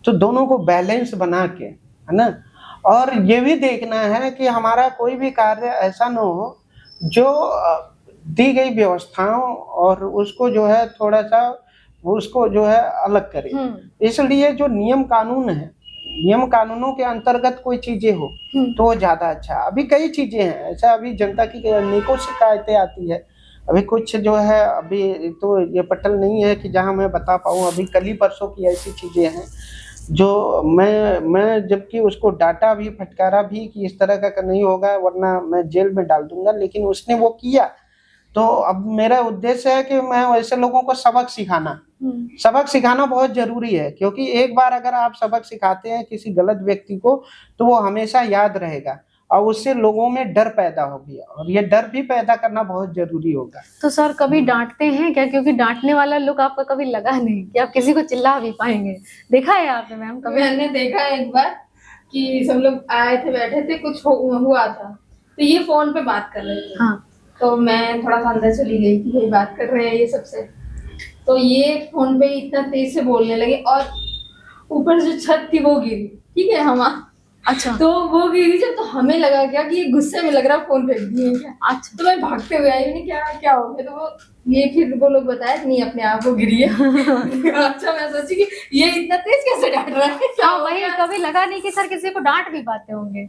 तो दोनों को बैलेंस बना के, है ना। और ये भी देखना है कि हमारा कोई भी कार्य ऐसा न हो जो दी गई व्यवस्थाओं और उसको जो है थोड़ा सा उसको जो है अलग करे। इसलिए जो नियम कानून है, नियम कानूनों के अंतर्गत कोई चीजें हो तो वो ज्यादा अच्छा। अभी कई चीजें हैं ऐसा, अभी जनता की अनेकों शिकायतें आती है। अभी कुछ जो है, अभी तो ये पटल नहीं है कि जहां मैं बता पाऊँ, अभी कल ही परसों की ऐसी चीजें हैं जो मैं जबकि उसको डांटा भी, फटकारा भी कि इस तरह का नहीं होगा वरना मैं जेल में डाल दूंगा, लेकिन उसने वो किया। तो अब मेरा उद्देश्य है कि मैं वैसे लोगों को सबक सिखाना बहुत जरूरी है, क्योंकि एक बार अगर आप सबक सिखाते हैं किसी गलत व्यक्ति को तो वो हमेशा याद रहेगा और उससे लोगों में डर पैदा होगी, और ये डर भी पैदा करना बहुत जरूरी होगा। तो सर कभी डांटते हैं क्या? क्योंकि डांटने वाला लुक आपका कभी लगा नहीं कि आप किसी को चिल्ला भी पाएंगे। देखा है आपने मैम कभी? मैंने देखा एक बार कि सब लोग आए थे, बैठे थे, कुछ हुआ था तो ये फोन पे बात कर रहे थे। हाँ। तो मैं थोड़ा सा अंदर चली गई कि भाई बात कर रहे हैं ये सबसे, तो ये फोन पे इतना तेज से बोलने लगे और ऊपर जो छत थी वो गिरी। ठीक है, हम अच्छा। तो वो गिरी जब, तो हमें लगा क्या कि ये गुस्से में लग रहा फोन फेंक दिए क्या। अच्छा। तो मैं भागते हुए आई, मैंने क्या हो गया, तो वो ये फिर वो लोग बताया कि नहीं अपने आप वो गिरी है। अच्छा, मैं सोची कि ये इतना तेज कैसे डांट रहा है। क्या वही कभी लगा नहीं कि सर किसी को डांट भी पाते होंगे?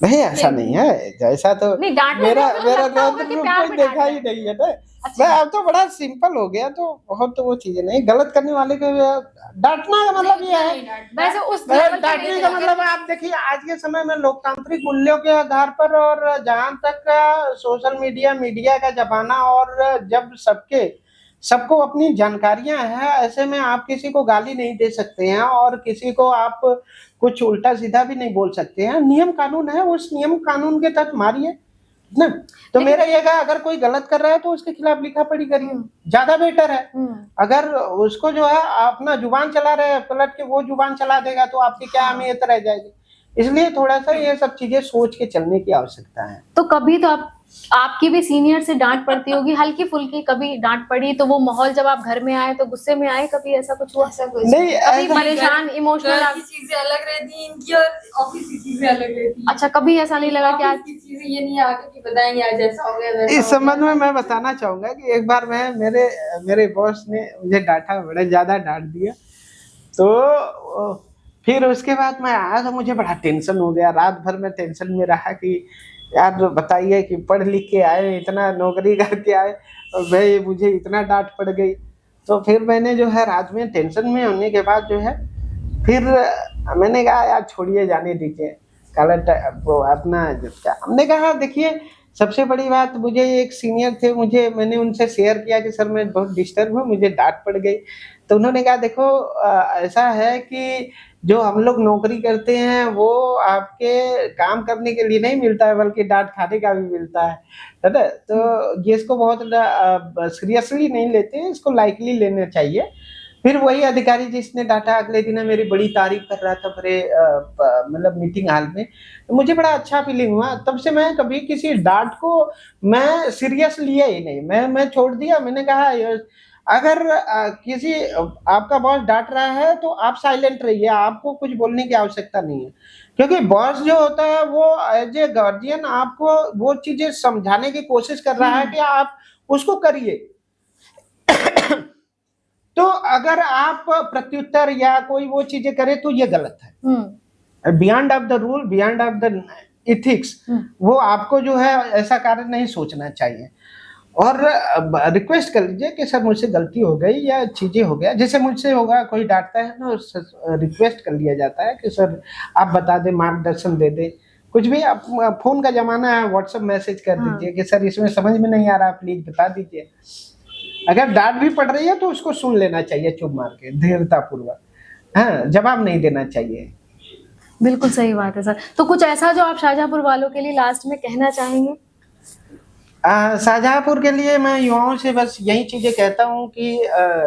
नहीं, ऐसा नहीं है, जैसा तो नहीं, डांटना मेरा प्यार कोई देखा ही नहीं है ना। अच्छा। मैं अब तो बड़ा सिंपल हो गया, तो बहुत तो वो चीजें नहीं। गलत करने वाले को डांटना का मतलब ये है, वैसे उस डांटने का मतलब आप देखिए आज के समय में लोकतांत्रिक मूल्यों के आधार पर, और जहां तक सोशल मीडिया का जमाना, और जब सबको अपनी जानकारियां हैं, ऐसे में आप किसी को गाली नहीं दे सकते हैं और किसी को आप कुछ उल्टा सीधा भी नहीं बोल सकते हैं। नियम कानून है, उस नियम कानून के तहत मारिए ना। तो मेरा ये कहा, अगर कोई गलत कर रहा है तो उसके खिलाफ लिखा पढ़ी करिए, ज्यादा बेटर है। अगर उसको जो है अपना जुबान चला रहे पलट के वो जुबान चला देगा तो आपकी क्या अहमियत रह जाएगी। इसलिए थोड़ा सा ये सब चीजें सोच के चलने की आवश्यकता है। तो कभी तो आपकी भी सीनियर से डांट पड़ती होगी, हल्की फुल्की कभी डांट पड़ी, तो वो माहौल जब आप घर में आए तो गुस्से में आए, कभी ऐसा कुछ हुआ? ऐसा कुछ नहीं, कभी ऐसा- परेशान, इमोशनल? घर की चीजें अलग रहती हैं इनकी और ऑफिस की चीजें अलग रहती हैं। अच्छा, कभी ऐसा नहीं लगा कि आज ऑफिस की चीजें ये नहीं आके कि बताएंगे आज ऐसा हो गया वैसा इस हो गया। संबंध में मैं बताना चाहूंगा कि एक बार मैं मेरे बॉस ने मुझे डांटा, बड़ा ज्यादा डांट दिया। तो फिर उसके बाद मैं आया तो मुझे बड़ा टेंशन हो गया। रात भर मैं टेंशन में रहा कि यार बताइए कि पढ़ लिख के आए, इतना नौकरी करके आए और भाई मुझे इतना डांट पड़ गई। तो फिर मैंने जो है रात में टेंशन में होने के बाद जो है फिर मैंने कहा यार छोड़िए, जाने दीजिए, अपना क्या। हमने कहा देखिए, सबसे बड़ी बात, मुझे एक सीनियर थे, मैंने उनसे शेयर किया कि सर मैं बहुत डिस्टर्ब हूँ, मुझे डांट पड़ गई। तो उन्होंने कहा देखो ऐसा है कि जो हम लोग नौकरी करते हैं वो आपके काम करने के लिए नहीं मिलता है, बल्कि डांट खाने का भी मिलता है ना। तो ये इसको बहुत सीरियसली नहीं लेते, इसको लाइटली लेना चाहिए। फिर वही अधिकारी जिसने डांटा अगले दिन मेरी बड़ी तारीफ कर रहा था मेरे मतलब मीटिंग हॉल में। तो मुझे बड़ा अच्छा फीलिंग हुआ। तब से मैं कभी किसी डांट को मैं सीरियस लिया ही नहीं, मैं छोड़ दिया। मैंने कहा अगर किसी आपका बॉस डांट रहा है तो आप साइलेंट रहिए, आपको कुछ बोलने की आवश्यकता नहीं है। क्योंकि बॉस जो होता है वो एज ए गार्जियन आपको वो चीजें समझाने की कोशिश कर रहा है कि आप उसको करिए। तो अगर आप प्रत्युत्तर या कोई वो चीजें करें तो ये गलत है। Beyond of the rule, beyond of the ethics, वो आपको जो है ऐसा कार्य नहीं सोचना चाहिए। और रिक्वेस्ट कर लीजिए कि सर मुझसे गलती हो गई या चीजें हो गया, जैसे मुझसे होगा, कोई डांटता है ना, रिक्वेस्ट कर लिया जाता है कि सर आप बता दें, मार्गदर्शन दे दें, कुछ भी। आप फोन का जमाना है, व्हाट्सएप मैसेज कर दीजिए कि सर इसमें समझ में नहीं आ रहा, प्लीज बता दीजिए। अगर डांट भी पड़ रही है तो उसको सुन लेना चाहिए चुप मार के, धीरता पूर्वक। हाँ, जवाब नहीं देना चाहिए। बिल्कुल सही बात है सर। तो कुछ ऐसा जो आप शाहजहांपुर वालों के लिए लास्ट में कहना चाहेंगे? शाहजहांपुर के लिए मैं युवाओं से बस यही चीजें कहता हूँ कि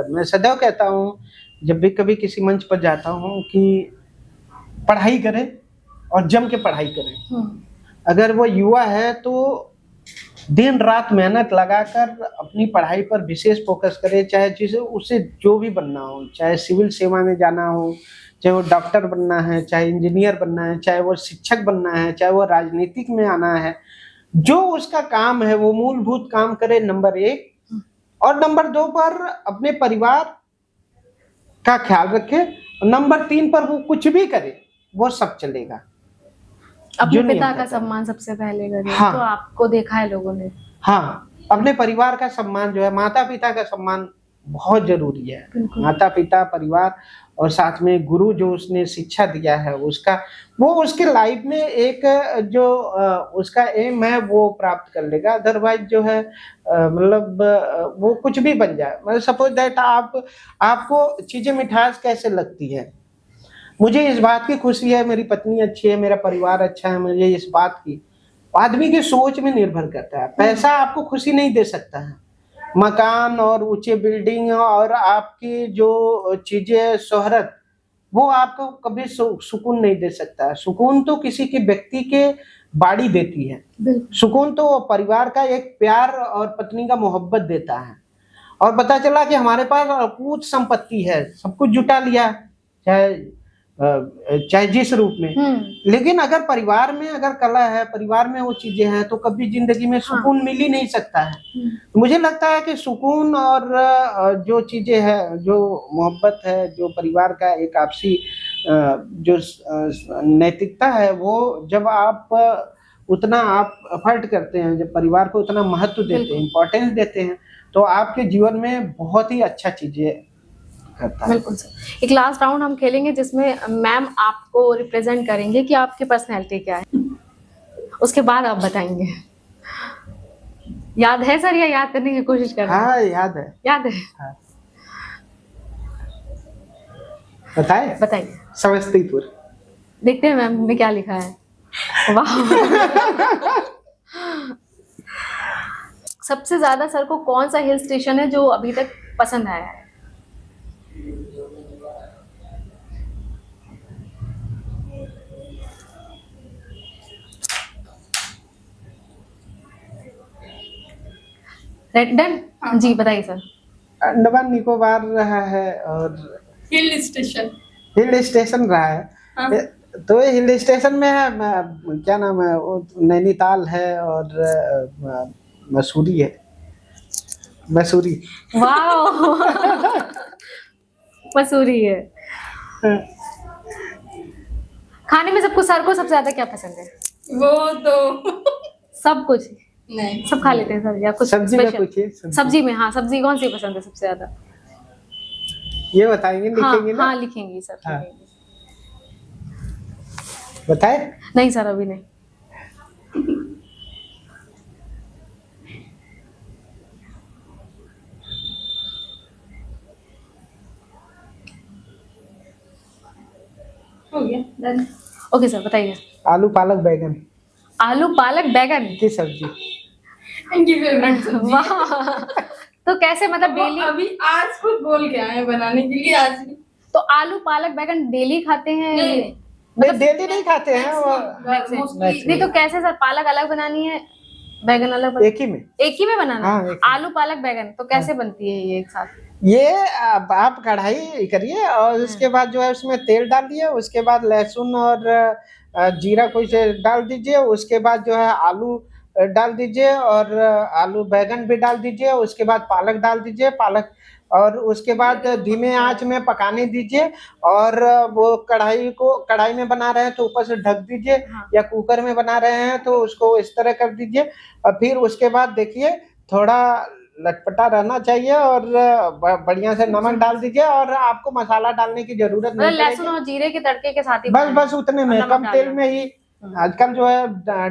मैं सदैव कहता हूँ जब भी कभी किसी मंच पर जाता हूँ कि पढ़ाई करें और जम के पढ़ाई करें। अगर वो युवा है तो दिन रात मेहनत लगाकर अपनी पढ़ाई पर विशेष फोकस करे, चाहे जिसे उसे जो भी बनना हो, चाहे सिविल सेवा में जाना हो, चाहे वो डॉक्टर बनना है, चाहे इंजीनियर बनना है, चाहे वो शिक्षक बनना है, चाहे वो राजनीतिक में आना है। जो उसका काम है वो मूलभूत काम करे, नंबर 1। और नंबर 2 पर अपने परिवार का ख्याल रखे, और नंबर 3 पर वो कुछ भी करे वो सब चलेगा। अपने पिता का सम्मान सबसे पहले करिए। हाँ। तो आपको देखा है लोगों ने। हाँ, अपने परिवार का सम्मान जो है, माता पिता का सम्मान बहुत जरूरी है। माता पिता, परिवार और साथ में गुरु जो उसने शिक्षा दिया है उसका, वो उसके लाइफ में एक जो उसका एम है वो प्राप्त कर लेगा। अदरवाइज जो है मतलब वो कुछ भी बन जाए। मतलब सपोज दैट आपको चीजें मिठास कैसे लगती है, मुझे इस बात की खुशी है, मेरी पत्नी अच्छी है, मेरा परिवार अच्छा है, मुझे इस बात की। आदमी की सोच में निर्भर करता है। पैसा आपको खुशी नहीं दे सकता है, मकान और ऊंचे बिल्डिंग और आपकी जो चीजें, शोहरत, वो आपको कभी सुकून नहीं दे सकता है। सुकून तो किसी के व्यक्ति के बाड़ी देती है। सुकून तो परिवार का एक प्यार और पत्नी का मोहब्बत देता है। और पता चला कि हमारे पास अकूत संपत्ति है, सब कुछ जुटा लिया, चाहे जिस रूप में, लेकिन अगर परिवार में अगर कला है, परिवार में वो चीजें हैं, तो कभी जिंदगी में सुकून मिल ही नहीं सकता है। मुझे लगता है कि सुकून और जो चीजें हैं, जो मोहब्बत है, जो परिवार का एक आपसी जो नैतिकता है, वो जब आप उतना आप एफर्ट करते हैं, जब परिवार को उतना महत्व देते हैं, इम्पोर्टेंस देते हैं, तो आपके जीवन में बहुत ही अच्छा चीजें करता है। बिल्कुल सर। एक लास्ट राउंड हम खेलेंगे जिसमें मैम आपको रिप्रेजेंट करेंगे कि आपकी पर्सनैलिटी क्या है, उसके बाद आप बताएंगे। याद है सर या याद करने की कोशिश कर रहे हैं? हाँ, याद है। याद है? हाँ। बताइए। समस्तीपुर। देखते हैं मैम ने क्या लिखा है। वाह। सबसे ज्यादा सर को कौन सा हिल स्टेशन है जो अभी तक पसंद आया है? डन जी, बताइए सर। अंडमान निकोबार रहा है और हिल स्टेशन। हिल स्टेशन रहा है। हाँ। तो ये हिल स्टेशन में है क्या नाम है वो, नैनीताल है और मसूरी है, मसूरी। वाह मसूरी है। खाने में सबको सर को सबसे ज्यादा क्या पसंद है? वो तो सब कुछ नहीं, सब खा लेते हैं सर, या कुछ सब्जी में स्पेशल? पूछिए। सब्जी में, हाँ, सब्जी कौन सी पसंद है सबसे ज्यादा? ये बताएंगे, हाँ लिखेंगे ना? हाँ, लिखेंगी सर, हाँ। लिखेंगी। बताए? नहीं सर, अभी नहीं। हो गया डन। ओके सर, बताइए। आलू पालक बैगन आलू पालक बैगन की सब्जी। इनकी फेवरेट सब्जी। वाह तो कैसे, मतलब वो डेली? अभी आज खुद बोल के आए हैं बनाने के लिए आज भी। तो आलू पालक बैगन डेली खाते हैं? नहीं, डेली नहीं खाते हैं वो, मोस्टली नहीं तो कैसे सर, पालक अलग बनानी है, बैगन अलग बनानी? एक ही में। एक ही में बनाना हाँ, है? एक ही में। आलू पालक बैगन तो कैसे बनती है ये एक साथ? ये आप कढ़ाई करिए और उसके बाद जो है उसमें तेल डाल दिए, उसके बाद लहसुन और जीरा कुछ डाल दीजिए, उसके बाद जो है आलू डाल दीजिए और आलू बैगन भी डाल दीजिए, उसके बाद पालक डाल दीजिए, पालक, और उसके बाद धीमे आंच में पकाने दीजिए। और वो कढ़ाई में बना रहे हैं तो ऊपर से ढक दीजिए, हाँ। या कुकर में बना रहे हैं तो उसको इस तरह कर दीजिए। और फिर उसके बाद देखिए थोड़ा लटपटा रहना चाहिए और बढ़िया से नमक डाल दीजिए, और आपको मसाला डालने की जरूरत मतलब नहीं लहसुन पड़ेगी। और जीरे के तड़के के साथ ही बस बनाना है? बस उतने में, और नमक कम तेल डालना में ही। आजकल जो है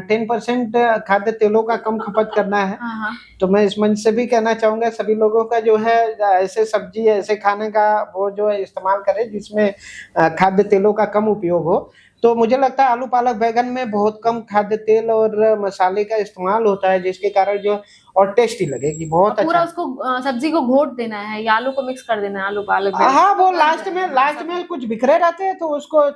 10% खाद्य तेलों का कम खपत करना है। हाँ हाँ। तो मैं इस मंच से भी कहना चाहूंगा सभी लोगों का जो है ऐसे सब्जी ऐसे खाने का वो जो है इस्तेमाल करें जिसमें खाद्य तेलों का कम उपयोग हो। तो मुझे लगता है आलू पालक बैगन में बहुत कम खाद्य तेल और मसाले का इस्तेमाल होता है, जिसके कारण जो और टेस्टी लगेगी, बहुत पूरा अच्छा। उसको सब्जी को घोट देना है या आलू को मिक्स कर देना है, आलू पालक बैगन? हाँ, वो लास्ट में कुछ बिखरे रहते हैं तो उसको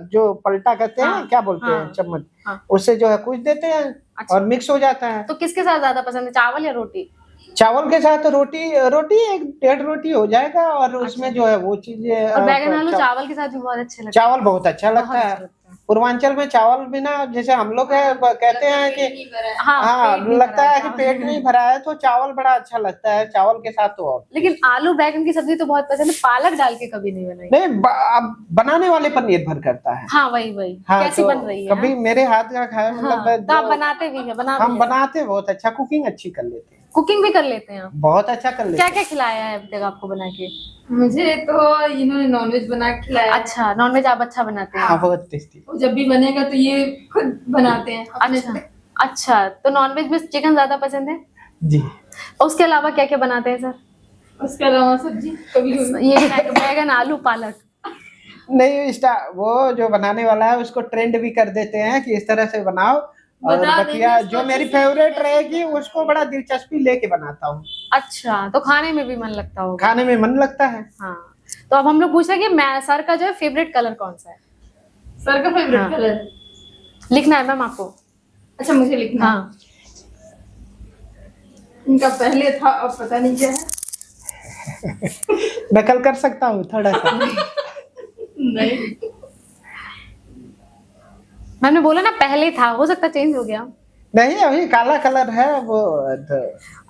जो पलटा कहते हैं, हाँ, क्या बोलते हैं, हाँ, चम्मच, हाँ। उससे जो है कुछ देते हैं अच्छा। और मिक्स हो जाता है। तो किसके साथ ज्यादा पसंद है, चावल या रोटी? चावल के साथ रोटी, एक 1.5 रोटी हो जाएगा और उसमें जो है वो चीजें और बैगन आलू चावल के साथ भी बहुत अच्छे लगते हैं। चावल बहुत अच्छा बहुत लगता अच्छा है। लगता है। पूर्वांचल में चावल बिना, जैसे हम लोग कहते हैं कि हाँ, पेट नहीं लगता भरा है कि चावल। पेट नहीं भरा है, तो चावल बड़ा अच्छा लगता है चावल के साथ तो। और लेकिन आलू बैगन की सब्जी तो बहुत पसंद है, पालक डाल के कभी नहीं बनाई। नहीं, अब बनाने वाले पर निर्भर करता है। हाँ, वही हाँ, कैसी तो बन रही है? कभी मेरे हाथ का खाया, हाँ, मतलब तो आप बनाते भी हैं? हम बनाते बहुत अच्छा, कुकिंग अच्छी कर लेते हैं, कुकिंग भी कर लेते हैं आप? बहुत अच्छा कर लेते क्या हैं। क्या खिलाया है अब तक आपको बना के? मुझे तो इन्होंने नॉनवेज बना के खिलाया। अच्छा, नॉनवेज आप अच्छा बनाते हैं? हाँ, बहुत टेस्टी। वो जब भी बनेगा तो ये खुद बनाते हैं अपने अच्छा से। अच्छा, तो नॉनवेज में चिकन ज्यादा पसंद है? जी। उसके अलावा क्या क्या बनाते हैं सर? उसके अलावा सब्जी कभी ये बैगन आलू पालक? नहीं, वो जो बनाने वाला है उसको ट्रेंड भी कर देते हैं कि इस तरह से बनाओ, और बता बकिया देंगे जो उसको मेरी अच्छे से फेवरेट कैसे रहेगी बनाना उसको बड़ा दिलचस्पी लेके बनाता हूँ। अच्छा, तो खाने में भी मन लगता होगा? खाने में मन लगता है। हाँ, तो अब हम लोग पूछ रहे हैं कि मैं सर का जो है फेवरेट कलर कौन सा है? सर का फेवरेट हाँ। कलर लिखना है मैम आपको? अच्छा मुझे लिखना है। हाँ। इनका पहले था, अब पता नहीं क्या है। नकल कर सकता हूँ थोड़ा सा। नहीं, मैंने बोला ना पहले था, हो सकता चेंज हो गया। नहीं, अभी काला कलर है वो तो।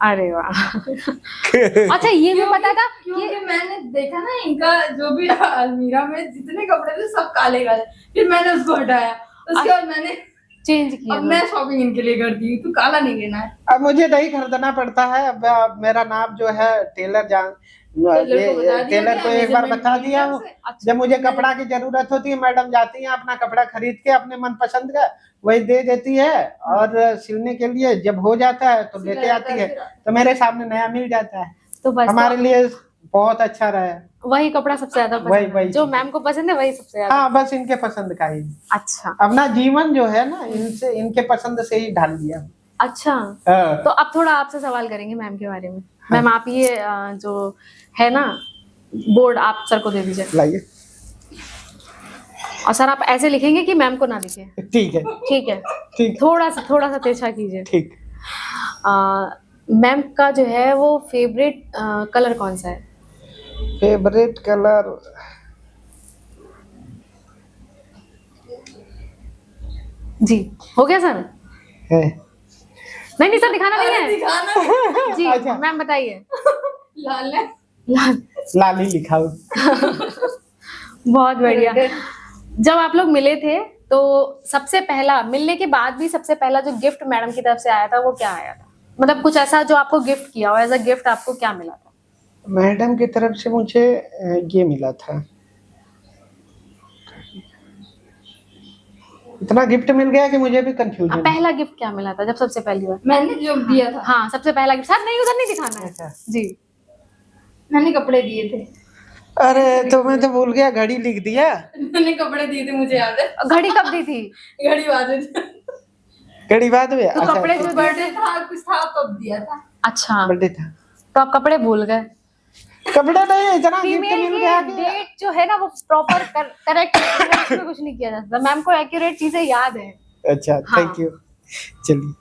अरे वाह अच्छा, ये भी पता था क्योंकि मैंने देखा ना इनका जो भी अलमीरा में जितने कपड़े थे सब काले काले, फिर मैंने उसको हटाया, उसके बाद मैंने चेंज किया? अब मैं शॉपिंग इनके लिए करती हूँ, तो काला नहीं लेना है। अब मुझे नहीं खरीदना पड़ता है। अब मेरा नाम जो है टेलर टेलर को एक बार बता दिया हूँ। जब मुझे कपड़ा की जरूरत होती है, मैडम जाती है अपना कपड़ा खरीद के अपने मन पसंद का वही दे देती है, और सिलने के लिए जब हो जाता है तो लेते आती है, तो मेरे सामने नया मिल जाता है। तो बस हमारे लिए बहुत अच्छा रहा है। वही कपड़ा सबसे ज्यादा पसंद है, वही जो चीज़। मैम को पसंद है वही सबसे ज्यादा। हाँ, बस इनके पसंद का ही। अच्छा अपना जीवन जो है ना इनके पसंद से ही ढाल लिया। अच्छा, हाँ। तो अब थोड़ा आपसे सवाल करेंगे मैम के बारे में। मैम आप ये जो है ना बोर्ड, आप सर को दे दीजिए, लाइए। और सर आप ऐसे लिखेंगे कि मैम को ना दिखे। ठीक है। ठीक है, ठीक। थोड़ा सा तिरछा कीजिए। ठीक। मैम का जो है वो फेवरेट कलर कौन सा है? फेवरेट कलर जी, हो गया सर? है नहीं नहीं सर, दिखाना नहीं है दिखाना जी। अच्छा। मैम बताइए। लाल है। लाल। लाल ही लिखा हूँ। बहुत बढ़िया। जब आप लोग मिले थे तो सबसे पहला, मिलने के बाद भी सबसे पहला जो गिफ्ट मैडम की तरफ से आया था वो क्या आया था? मतलब कुछ ऐसा जो आपको गिफ्ट किया हो, एज अ गिफ्ट आपको क्या मिला था? मैडम की तरफ से मुझे ये मिला था, इतना गिफ्ट मिल गया कि मुझे भी कंफ्यूजन। पहला गिफ्ट क्या मिला था जब सबसे पहली बार? मैंने जो दिया था, हाँ, सबसे पहला गिफ्ट। सर नहीं, उधर नहीं दिखाना है अच्छा। जी। मैंने कपड़े दिए थे। अरे तो मैं तो भूल गया, घड़ी लिख दिया। मैंने कपड़े दिए थे, मुझे याद है। घड़ी कब दी थी? घड़ी बाद में। घड़ी बाद में। तो कपड़े जो बर्थडे था, कुछ था तब दिया था। अच्छा, बर्थडे था। तो आप कपड़े भूल गए। कपड़े नहीं, इतना गिफ्ट फीमेल मिल की गया कि डेट जो है ना वो प्रॉपर करेक्ट, उसमें कुछ नहीं किया जा सकता। मैम को एक्यूरेट चीजें याद है। अच्छा, हाँ। Thank you. चलिए,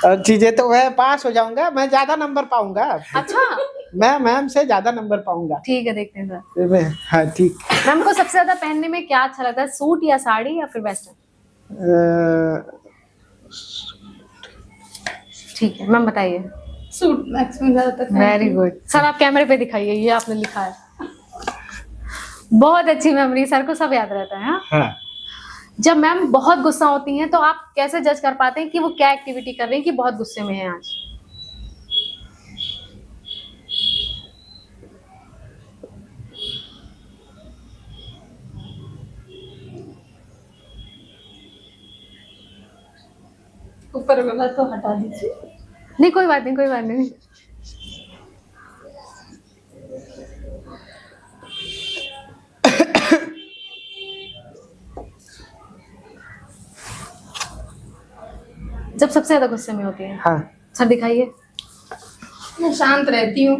और चीजें तो मैं पास हो जाऊंगा, मैं ज्यादा नंबर पाऊंगा। अच्छा, मैं मैम से ज्यादा नंबर पाऊंगा। ठीक है, देखते हैं सर। हाँ ठीक। मैम को सबसे ज्यादा पहनने में क्या अच्छा लगता है, सूट या साड़ी या फिर वेस्टर्न? ठीक है मैम, बताइए। सूट मैक्सिमम ज्यादातर। वेरी गुड सर, आप कैमरे पे दिखाइए, ये आपने लिखा है। बहुत अच्छी मेमोरी, सर को सब याद रहता है। हाँ? हाँ। जब मैम बहुत गुस्सा होती हैं तो आप कैसे जज कर पाते हैं कि वो क्या एक्टिविटी कर रही हैं कि बहुत गुस्से में है आज? ऊपर वाला तो हटा दीजिए। नहीं कोई बात नहीं, कोई बात नहीं। जब सबसे ज्यादा गुस्से में होती है? हाँ। सर दिखाइए। मैं शांत रहती हूँ।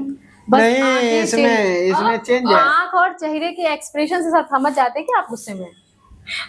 बस नहीं, आंखें, इसमें चेंज है। आंख और चेहरे के एक्सप्रेशन से सब समझ जाते हैं कि आप गुस्से में हैं।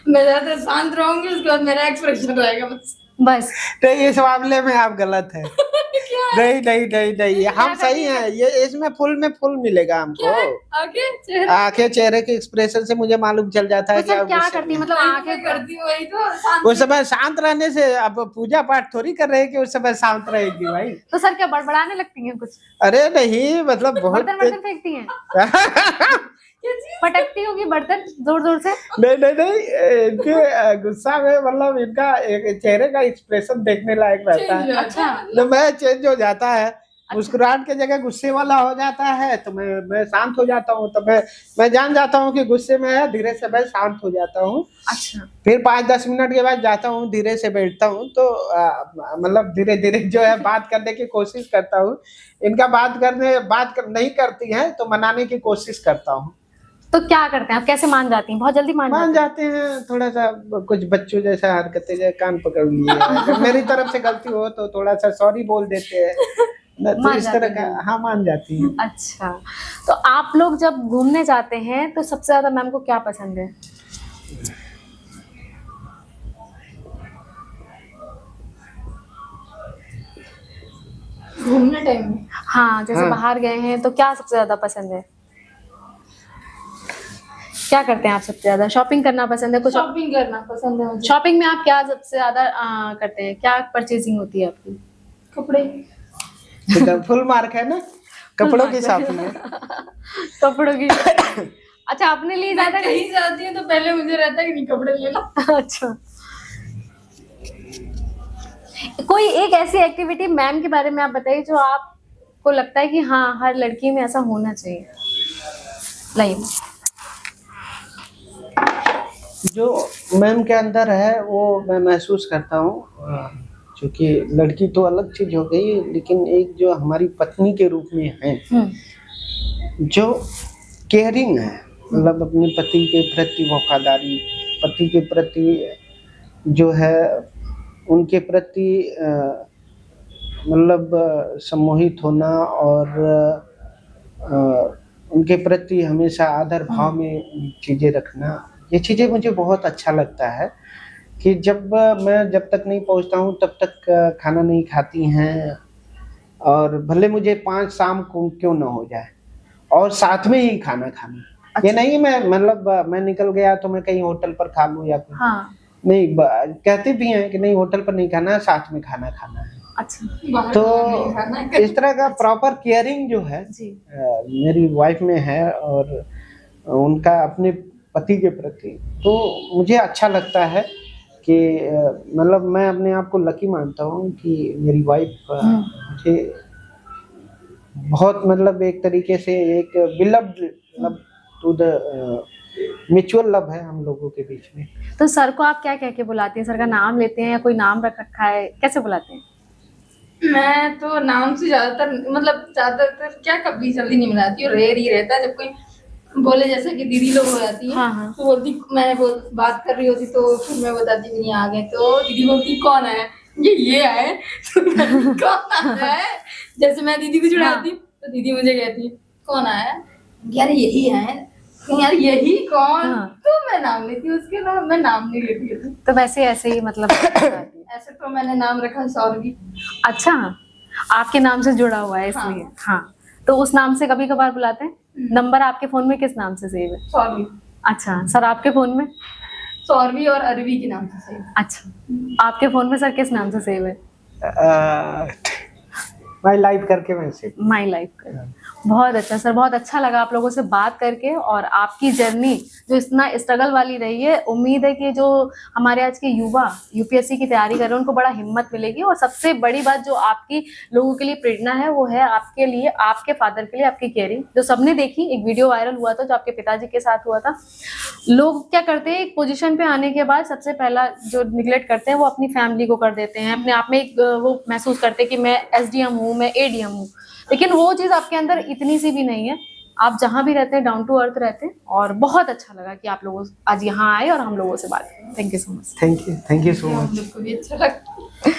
मैं ज्यादा शांत रहूंगी, उसके बाद मेरा एक्सप्रेशन रहेगा बस। बस नहीं, इस मामले में आप गलत है। क्या है? नहीं नहीं नहीं नहीं, हम क्या सही हैं। ये इसमें फुल में फुल मिलेगा क्या है? हमको। आगे चेहरा। आंखें, चेहरे के एक्सप्रेशन से मुझे मालूम चल जाता है तो कि सर आप क्या गुस्से करती में है, हैं। मतलब आंखें आंखें करती हूँ, वही तो शांत। उस समय शांत रहने से, अब पूजा पाठ थोड़ी कर रहे हैं कि उस समय शांत रहेगी भाई। तो सर क्या बड़बड़ाने लगती हैं कुछ? अरे नहीं, मतलब बहुत बर्तन बर्तन फेंकती हैं? क्या चीज? पटकती होगी बर्तन जोर जोर से? नहीं नहीं नहीं, इनके गुस्सा में मतलब इनका एक चेहरे का एक्सप्रेशन देखने लायक रहता है। अच्छा। तो मैं चेंज हो जाता है, मुस्कुराहट के जगह गुस्से वाला हो जाता है, तो मैं शांत हो जाता हूँ। तो मैं जान जाता हूँ कि गुस्से में है, धीरे से मैं शांत हो जाता हूँ। अच्छा। फिर 5-10 मिनट के बाद जाता हूँ, धीरे से बैठता हूँ, तो मतलब धीरे धीरे जो है बात करने की कोशिश करता हूँ। इनका नहीं करती हैं तो मनाने की कोशिश करता हूँ। तो क्या करते हैं आप, कैसे मान जाती हैं? बहुत जल्दी मान मान जाती जाते हैं, थोड़ा सा कुछ बच्चों जैसा हरकतें, जैसे कान पकड़ लिए, अगर मेरी तरफ से गलती हो तो थोड़ा सा सॉरी बोल देते हैं। तो मान इस तरह जाती का, हैं। हाँ, मान जाती हैं। हैं? अच्छा, तो आप लोग जब घूमने जाते हैं तो सबसे ज्यादा मैम को क्या पसंद है? घूमने टाइम में हाँ, जैसे हाँ। बाहर गए हैं तो क्या सबसे ज्यादा पसंद है? क्या करते हैं आप सबसे ज्यादा? शॉपिंग करना पसंद है कुछ? शॉपिंग करना पसंद है मुझे। शॉपिंग में आप क्या सबसे ज्यादा करते हैं, क्या परचेजिंग होती है आपकी? कपड़े। एकदम फुल मार्क है ना, कपड़ों की शॉपिंग है। कपड़ों की अच्छा, अपने लिए मैं ज्यादा कहीं जाती हूँ तो पहले मुझे रहता है कि नहीं कपड़े ले लो। अच्छा, कोई एक ऐसी एक्टिविटी मैम के बारे में आप बताइए जो आपको लगता है कि हाँ हर लड़की में ऐसा होना चाहिए लाइफ। जो मैम के अंदर है वो मैं महसूस करता हूँ, क्योंकि लड़की तो अलग चीज हो गई, लेकिन एक जो हमारी पत्नी के रूप में है, जो केयरिंग है, मतलब अपने पति के प्रति वफादारी, पति के प्रति जो है उनके प्रति मतलब सम्मोहित होना, और उनके प्रति हमेशा आदर भाव में चीज़ें रखना, ये चीज़ें मुझे बहुत अच्छा लगता है। कि मैं जब तक नहीं पहुंचता हूं तब तक खाना नहीं खाती हैं, और भले मुझे 5 शाम को क्यों ना हो जाए, और साथ में ही खाना खाना। ये नहीं मैं मतलब मैं निकल गया तो मैं कहीं होटल पर खा लूं या कुछ। हाँ। नहीं, कहते भी हैं कि नहीं होटल पर नहीं खाना है, साथ में खाना खाना है। अच्छा। बाहर तो खाना नहीं खाना है। इस तरह का प्रॉपर केयरिंग जो है जी। मेरी वाइफ में है, और उनका अपने पति के प्रति, तो मुझे अच्छा लगता है कि मतलब मैं अपने आप को लकी मानता हूँ कि मेरी वाइफ मुझे बहुत मतलब एक तरीके से एक beloved love to the mutual love है हम लोगों के बीच में। तो सर को आप क्या कह के बुलाते हैं? सर का नाम लेते हैं या कोई नाम रख रखा है, कैसे बुलाते हैं? मैं तो नाम से ज्यादातर क्या कभी जल्दी नहीं मिलाती हूँ, रेयर ही रहता है। जब कोई बोले जैसे कि दीदी लोग हो जाती है, हाँ, हाँ। तो बोलती मैं बात कर रही होती तो फिर मैं बताती कि नहीं आ गए, तो दीदी बोलती कौन है, ये आए तो मैं कहती, कौन आया है। जैसे मैं दीदी को चिढ़ाती तो दीदी मुझे कहती है कौन आया, यार यही है, यार यही कौन। हाँ। तो मैं नाम लेती हूँ उसके, नाम मैं नाम नहीं लेती हूँ। तो वैसे ऐसे ही मतलब ऐसे तो मैंने नाम रखा सौरवी। अच्छा, आपके नाम से जुड़ा हुआ है इसलिए। हाँ। तो उस नाम से कभी कभार बुलाते हैं। नंबर आपके फोन में किस नाम से सेव है? सौरवी। अच्छा, सर आपके फोन में? सौरवी और अरवी के नाम से सेव। अच्छा, आपके फोन में सर किस नाम से सेव है? माय लाइफ करके वैसे। माई लाइफ कर। बहुत अच्छा सर, बहुत अच्छा लगा आप लोगों से बात करके, और आपकी जर्नी जो इतना स्ट्रगल वाली रही है, उम्मीद है कि जो हमारे आज के युवा यूपीएससी की तैयारी कर रहे हैं उनको बड़ा हिम्मत मिलेगी। और सबसे बड़ी बात जो आपकी लोगों के लिए प्रेरणा है वो है आपके लिए, आपके फादर के लिए आपकी केयरिंग, जो सबने देखी। एक वीडियो वायरल हुआ था जो आपके पिताजी के साथ हुआ था। लोग क्या करते हैं, एक पोजीशन पे आने के बाद सबसे पहला जो निगलेक्ट करते हैं वो अपनी फैमिली को कर देते हैं, अपने आप में एक वो महसूस करते हैं कि मैं एसडीएम हूँ, मैं एडीएम हूँ। लेकिन वो चीज़ आपके अंदर इतनी सी भी नहीं है। आप जहाँ भी रहते हैं डाउन टू अर्थ रहते हैं, और बहुत अच्छा लगा कि आप लोगों आज यहाँ आए और हम लोगों से बात करें। Thank you so much. Thank you so much. हम लोग को भी अच्छा लगा।